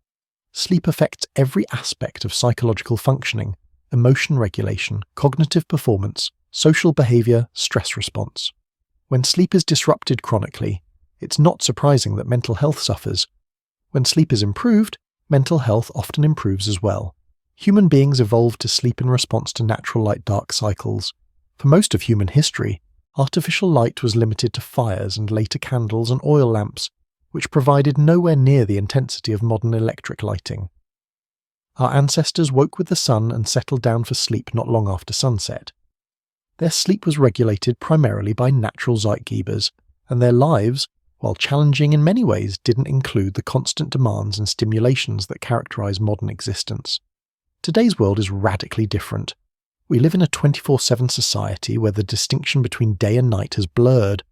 Sleep affects every aspect of psychological functioning, emotion regulation, cognitive performance, social behavior, stress response. When sleep is disrupted chronically, it's not surprising that mental health suffers. When sleep is improved, mental health often improves as well. Human beings evolved to sleep in response to natural light-dark cycles. For most of human history, artificial light was limited to fires and later candles and oil lamps, which provided nowhere near the intensity of modern electric lighting. Our ancestors woke with the sun and settled down for sleep not long after sunset. Their sleep was regulated primarily by natural zeitgebers, and their lives, while challenging in many ways, didn't include the constant demands and stimulations that characterize modern existence. Today's world is radically different. We live in a 24/7 society where the distinction between day and night has blurred.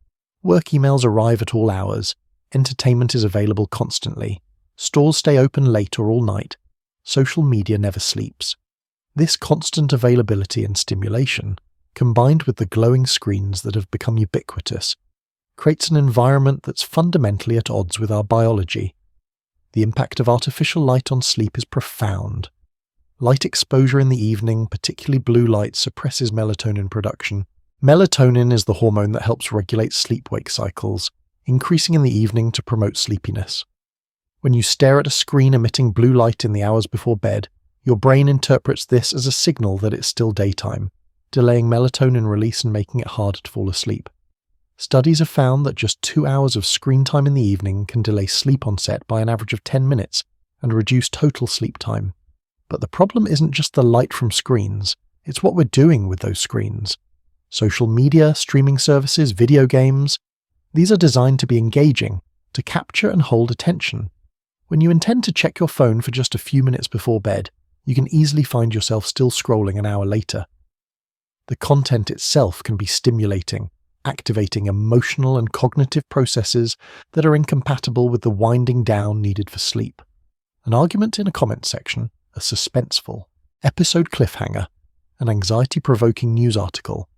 Work emails arrive at all hours, entertainment is available constantly, stores stay open late or all night, social media never sleeps. This constant availability and stimulation, combined with the glowing screens that have become ubiquitous, creates an environment that's fundamentally at odds with our biology. The impact of artificial light on sleep is profound. Light exposure in the evening, particularly blue light, suppresses melatonin production. Melatonin is the hormone that helps regulate sleep-wake cycles, increasing in the evening to promote sleepiness. When you stare at a screen emitting blue light in the hours before bed, your brain interprets this as a signal that it's still daytime, delaying melatonin release and making it harder to fall asleep. Studies have found that just 2 hours of screen time in the evening can delay sleep onset by an average of 10 minutes and reduce total sleep time. But the problem isn't just the light from screens, it's what we're doing with those screens. Social media, streaming services, video games, these are designed to be engaging, to capture and hold attention. When you intend to check your phone for just a few minutes before bed, you can easily find yourself still scrolling an hour later. The content itself can be stimulating, activating emotional and cognitive processes that are incompatible with the winding down needed for sleep. An argument in a comment section, a suspenseful episode cliffhanger, an anxiety-provoking news article.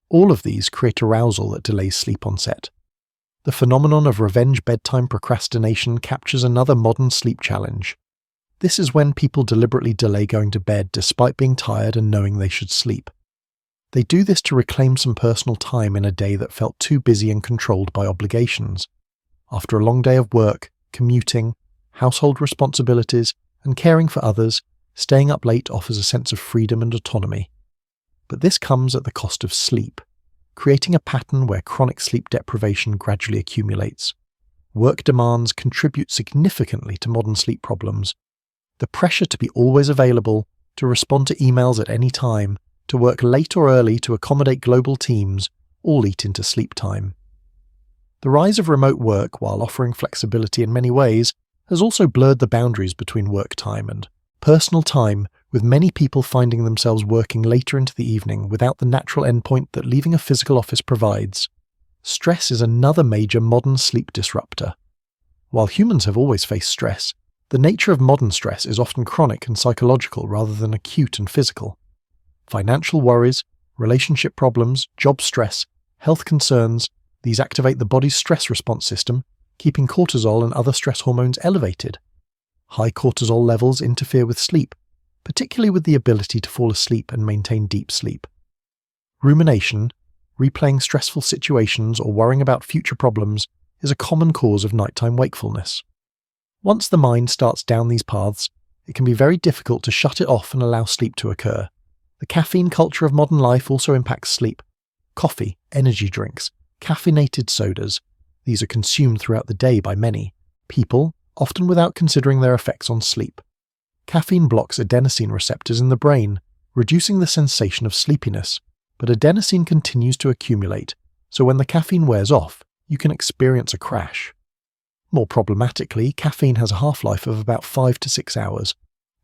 All of these create arousal that delays sleep onset. The phenomenon of revenge bedtime procrastination captures another modern sleep challenge. This is when people deliberately delay going to bed despite being tired and knowing they should sleep. They do this to reclaim some personal time in a day that felt too busy and controlled by obligations. After a long day of work, commuting, household responsibilities, and caring for others, staying up late offers a sense of freedom and autonomy. But this comes at the cost of sleep, creating a pattern where chronic sleep deprivation gradually accumulates. Work demands contribute significantly to modern sleep problems. The pressure to be always available, to respond to emails at any time, to work late or early to accommodate global teams, all eat into sleep time. The rise of remote work, while offering flexibility in many ways, has also blurred the boundaries between work time and personal time, with many people finding themselves working later into the evening without the natural endpoint that leaving a physical office provides. Stress is another major modern sleep disruptor. While humans have always faced stress, the nature of modern stress is often chronic and psychological rather than acute and physical. Financial worries, relationship problems, job stress, health concerns, these activate the body's stress response system, keeping cortisol and other stress hormones elevated. High cortisol levels interfere with sleep, particularly with the ability to fall asleep and maintain deep sleep. Rumination, replaying stressful situations or worrying about future problems, is a common cause of nighttime wakefulness. Once the mind starts down these paths, it can be very difficult to shut it off and allow sleep to occur. The caffeine culture of modern life also impacts sleep. Coffee, energy drinks, caffeinated sodas, these are consumed throughout the day by many people, often without considering their effects on sleep. Caffeine blocks adenosine receptors in the brain, reducing the sensation of sleepiness, but adenosine continues to accumulate, so when the caffeine wears off, you can experience a crash. More problematically, caffeine has a half-life of about 5 to 6 hours.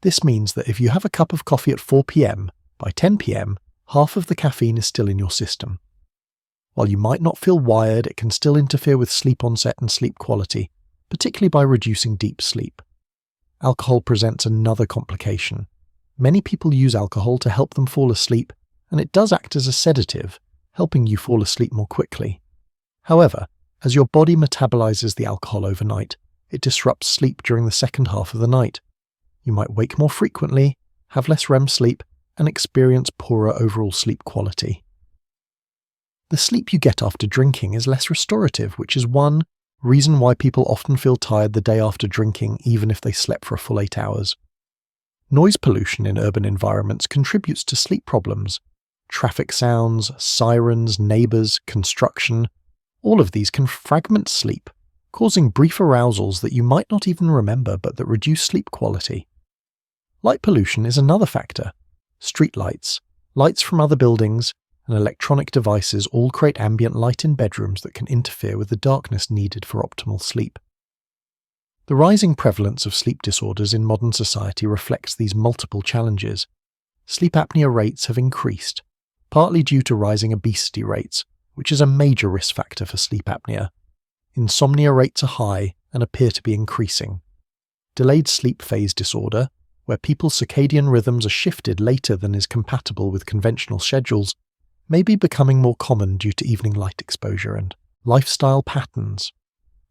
This means that if you have a cup of coffee at 4 p.m., by 10 p.m., half of the caffeine is still in your system. While you might not feel wired, it can still interfere with sleep onset and sleep quality, particularly by reducing deep sleep. Alcohol presents another complication. Many people use alcohol to help them fall asleep, and it does act as a sedative, helping you fall asleep more quickly. However, as your body metabolizes the alcohol overnight, it disrupts sleep during the second half of the night. You might wake more frequently, have less REM sleep, and experience poorer overall sleep quality. The sleep you get after drinking is less restorative, which is one reason why people often feel tired the day after drinking, even if they slept for a full 8 hours. Noise pollution in urban environments contributes to sleep problems. Traffic sounds, sirens, neighbors, construction, all of these can fragment sleep, causing brief arousals that you might not even remember but that reduce sleep quality. Light pollution is another factor. Street lights, lights from other buildings, and electronic devices all create ambient light in bedrooms that can interfere with the darkness needed for optimal sleep. The rising prevalence of sleep disorders in modern society reflects these multiple challenges. Sleep apnea rates have increased, partly due to rising obesity rates, which is a major risk factor for sleep apnea. Insomnia rates are high and appear to be increasing. Delayed sleep phase disorder, where people's circadian rhythms are shifted later than is compatible with conventional schedules, may be becoming more common due to evening light exposure and lifestyle patterns.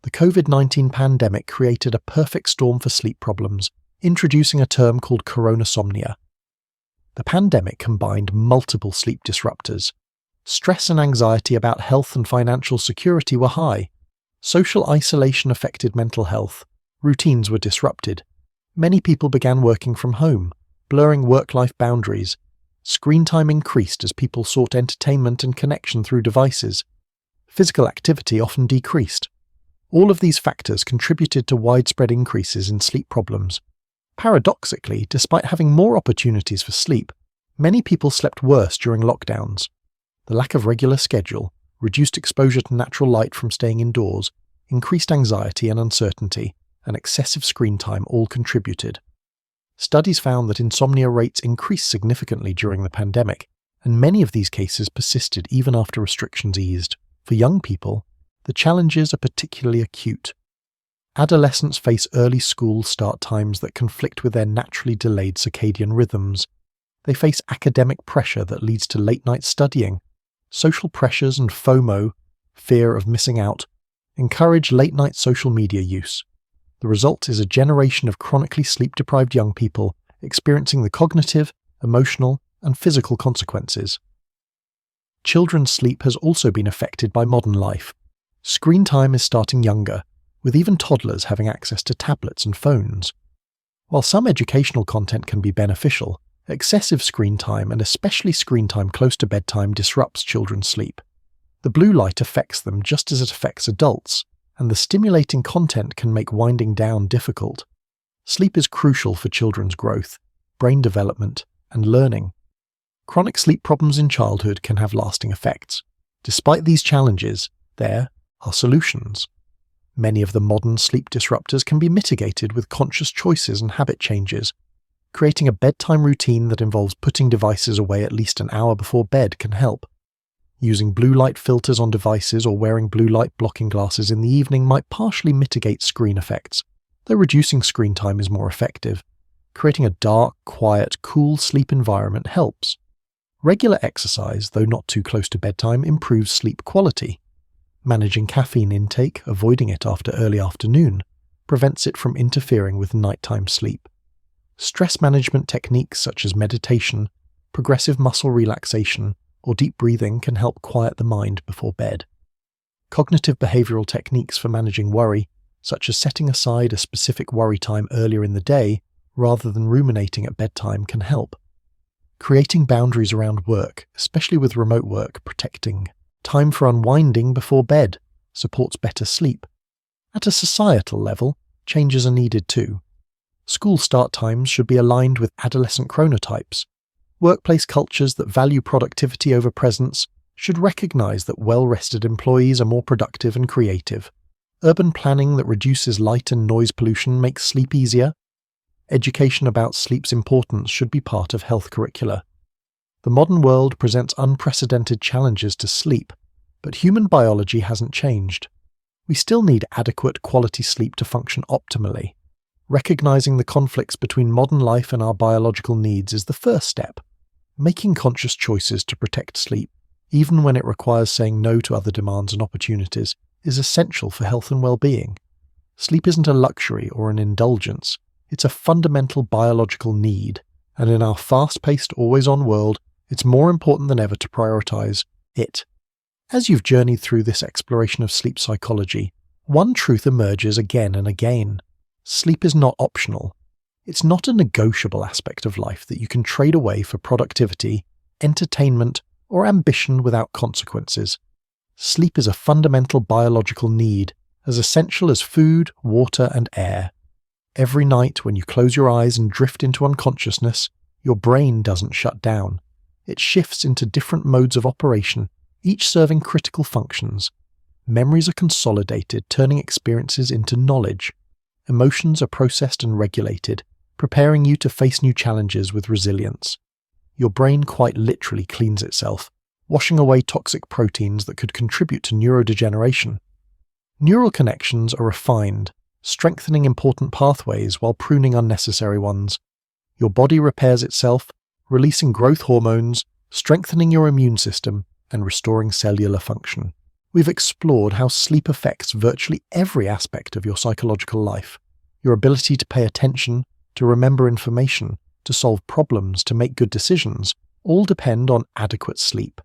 The COVID-19 pandemic created a perfect storm for sleep problems, introducing a term called coronasomnia. The pandemic combined multiple sleep disruptors. Stress and anxiety about health and financial security were high. Social isolation affected mental health. Routines were disrupted. Many people began working from home, blurring work-life boundaries. Screen time increased as people sought entertainment and connection through devices. Physical activity often decreased. All of these factors contributed to widespread increases in sleep problems. Paradoxically, despite having more opportunities for sleep, many people slept worse during lockdowns. The lack of regular schedule, reduced exposure to natural light from staying indoors, increased anxiety and uncertainty, and excessive screen time all contributed. Studies found that insomnia rates increased significantly during the pandemic, and many of these cases persisted even after restrictions eased. For young people, the challenges are particularly acute. Adolescents face early school start times that conflict with their naturally delayed circadian rhythms. They face academic pressure that leads to late-night studying. Social pressures and FOMO, fear of missing out, encourage late-night social media use. The result is a generation of chronically sleep-deprived young people experiencing the cognitive, emotional, and physical consequences. Children's sleep has also been affected by modern life. Screen time is starting younger, with even toddlers having access to tablets and phones. While some educational content can be beneficial, excessive screen time, and especially screen time close to bedtime, disrupts children's sleep. The blue light affects them just as it affects adults, and the stimulating content can make winding down difficult. Sleep is crucial for children's growth, brain development, and learning. Chronic sleep problems in childhood can have lasting effects. Despite these challenges, there are solutions. Many of the modern sleep disruptors can be mitigated with conscious choices and habit changes. Creating a bedtime routine that involves putting devices away at least an hour before bed can help. Using blue light filters on devices or wearing blue light blocking glasses in the evening might partially mitigate screen effects, though reducing screen time is more effective. Creating a dark, quiet, cool sleep environment helps. Regular exercise, though not too close to bedtime, improves sleep quality. Managing caffeine intake, avoiding it after early afternoon, prevents it from interfering with nighttime sleep. Stress management techniques such as meditation, progressive muscle relaxation, or deep breathing can help quiet the mind before bed. Cognitive behavioral techniques for managing worry, such as setting aside a specific worry time earlier in the day rather than ruminating at bedtime, can help. Creating boundaries around work, especially with remote work, protecting time for unwinding before bed, supports better sleep. At a societal level, changes are needed too. School start times should be aligned with adolescent chronotypes. Workplace cultures that value productivity over presence should recognize that well-rested employees are more productive and creative. Urban planning that reduces light and noise pollution makes sleep easier. Education about sleep's importance should be part of health curricula. The modern world presents unprecedented challenges to sleep, but human biology hasn't changed. We still need adequate quality sleep to function optimally. Recognizing the conflicts between modern life and our biological needs is the first step. Making conscious choices to protect sleep, even when it requires saying no to other demands and opportunities, is essential for health and well-being. Sleep isn't a luxury or an indulgence, it's a fundamental biological need, and in our fast-paced, always-on world, it's more important than ever to prioritize it. As you've journeyed through this exploration of sleep psychology, one truth emerges again and again. Sleep is not optional. It's not a negotiable aspect of life that you can trade away for productivity, entertainment, or ambition without consequences. Sleep is a fundamental biological need, as essential as food, water, and air. Every night when you close your eyes and drift into unconsciousness, your brain doesn't shut down. It shifts into different modes of operation, each serving critical functions. Memories are consolidated, turning experiences into knowledge. Emotions are processed and regulated, preparing you to face new challenges with resilience. Your brain quite literally cleans itself, washing away toxic proteins that could contribute to neurodegeneration. Neural connections are refined, strengthening important pathways while pruning unnecessary ones. Your body repairs itself, releasing growth hormones, strengthening your immune system, and restoring cellular function. We've explored how sleep affects virtually every aspect of your psychological life. Your ability to pay attention, to remember information, to solve problems, to make good decisions, all depend on adequate sleep.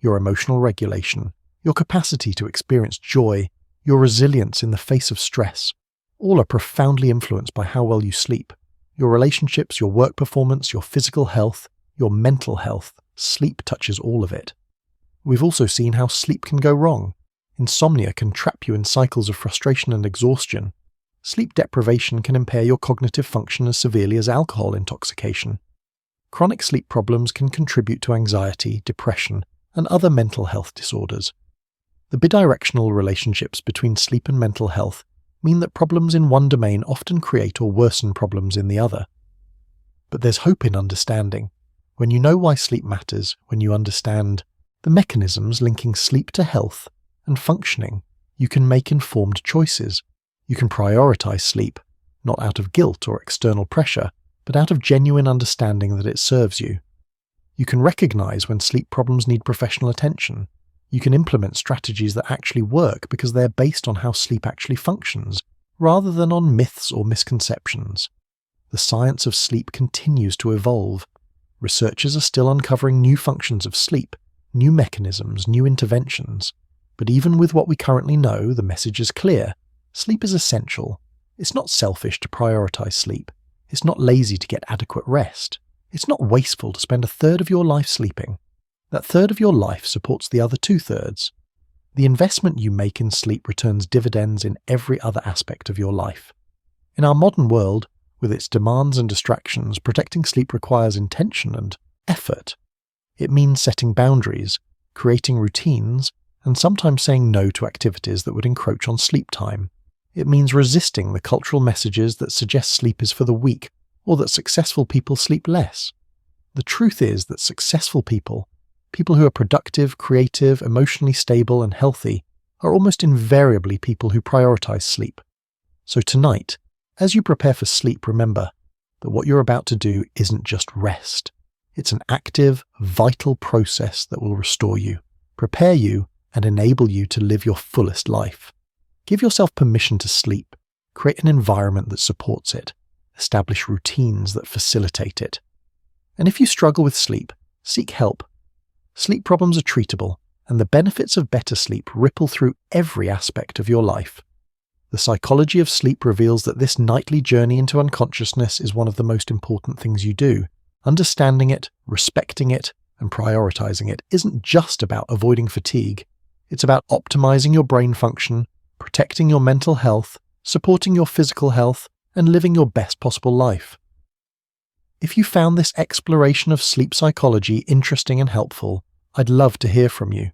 Your emotional regulation, your capacity to experience joy, your resilience in the face of stress, all are profoundly influenced by how well you sleep. Your relationships, your work performance, your physical health, your mental health, sleep touches all of it. We've also seen how sleep can go wrong. Insomnia can trap you in cycles of frustration and exhaustion. Sleep deprivation can impair your cognitive function as severely as alcohol intoxication. Chronic sleep problems can contribute to anxiety, depression, and other mental health disorders. The bidirectional relationships between sleep and mental health mean that problems in one domain often create or worsen problems in the other. But there's hope in understanding. When you know why sleep matters, when you understand the mechanisms linking sleep to health and functioning, you can make informed choices. You can prioritize sleep, not out of guilt or external pressure, but out of genuine understanding that it serves you. You can recognize when sleep problems need professional attention. You can implement strategies that actually work because they're based on how sleep actually functions, rather than on myths or misconceptions. The science of sleep continues to evolve. Researchers are still uncovering new functions of sleep, new mechanisms, new interventions. But even with what we currently know, the message is clear. Sleep is essential. It's not selfish to prioritize sleep. It's not lazy to get adequate rest. It's not wasteful to spend a third of your life sleeping. That third of your life supports the other 2/3. The investment you make in sleep returns dividends in every other aspect of your life. In our modern world, with its demands and distractions, protecting sleep requires intention and effort. It means setting boundaries, creating routines, and sometimes saying no to activities that would encroach on sleep time. It means resisting the cultural messages that suggest sleep is for the weak, or that successful people sleep less. The truth is that successful people who are productive, creative, emotionally stable, and healthy, are almost invariably people who prioritize sleep. So tonight, as you prepare for sleep, remember that what you're about to do isn't just rest. It's an active, vital process that will restore you, prepare you, and enable you to live your fullest life. Give yourself permission to sleep. Create an environment that supports it. Establish routines that facilitate it. And if you struggle with sleep, seek help. Sleep problems are treatable, and the benefits of better sleep ripple through every aspect of your life. The psychology of sleep reveals that this nightly journey into unconsciousness is one of the most important things you do. Understanding it, respecting it, and prioritizing it isn't just about avoiding fatigue. It's about optimizing your brain function, protecting your mental health, supporting your physical health, and living your best possible life. If you found this exploration of sleep psychology interesting and helpful, I'd love to hear from you.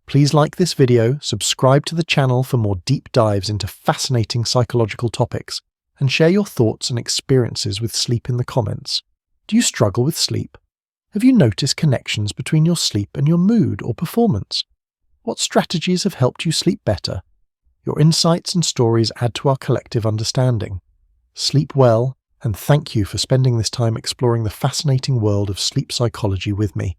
Please like this video, subscribe to the channel for more deep dives into fascinating psychological topics, and share your thoughts and experiences with sleep in the comments. Do you struggle with sleep? Have you noticed connections between your sleep and your mood or performance? What strategies have helped you sleep better? Your insights and stories add to our collective understanding. Sleep well, and thank you for spending this time exploring the fascinating world of sleep psychology with me.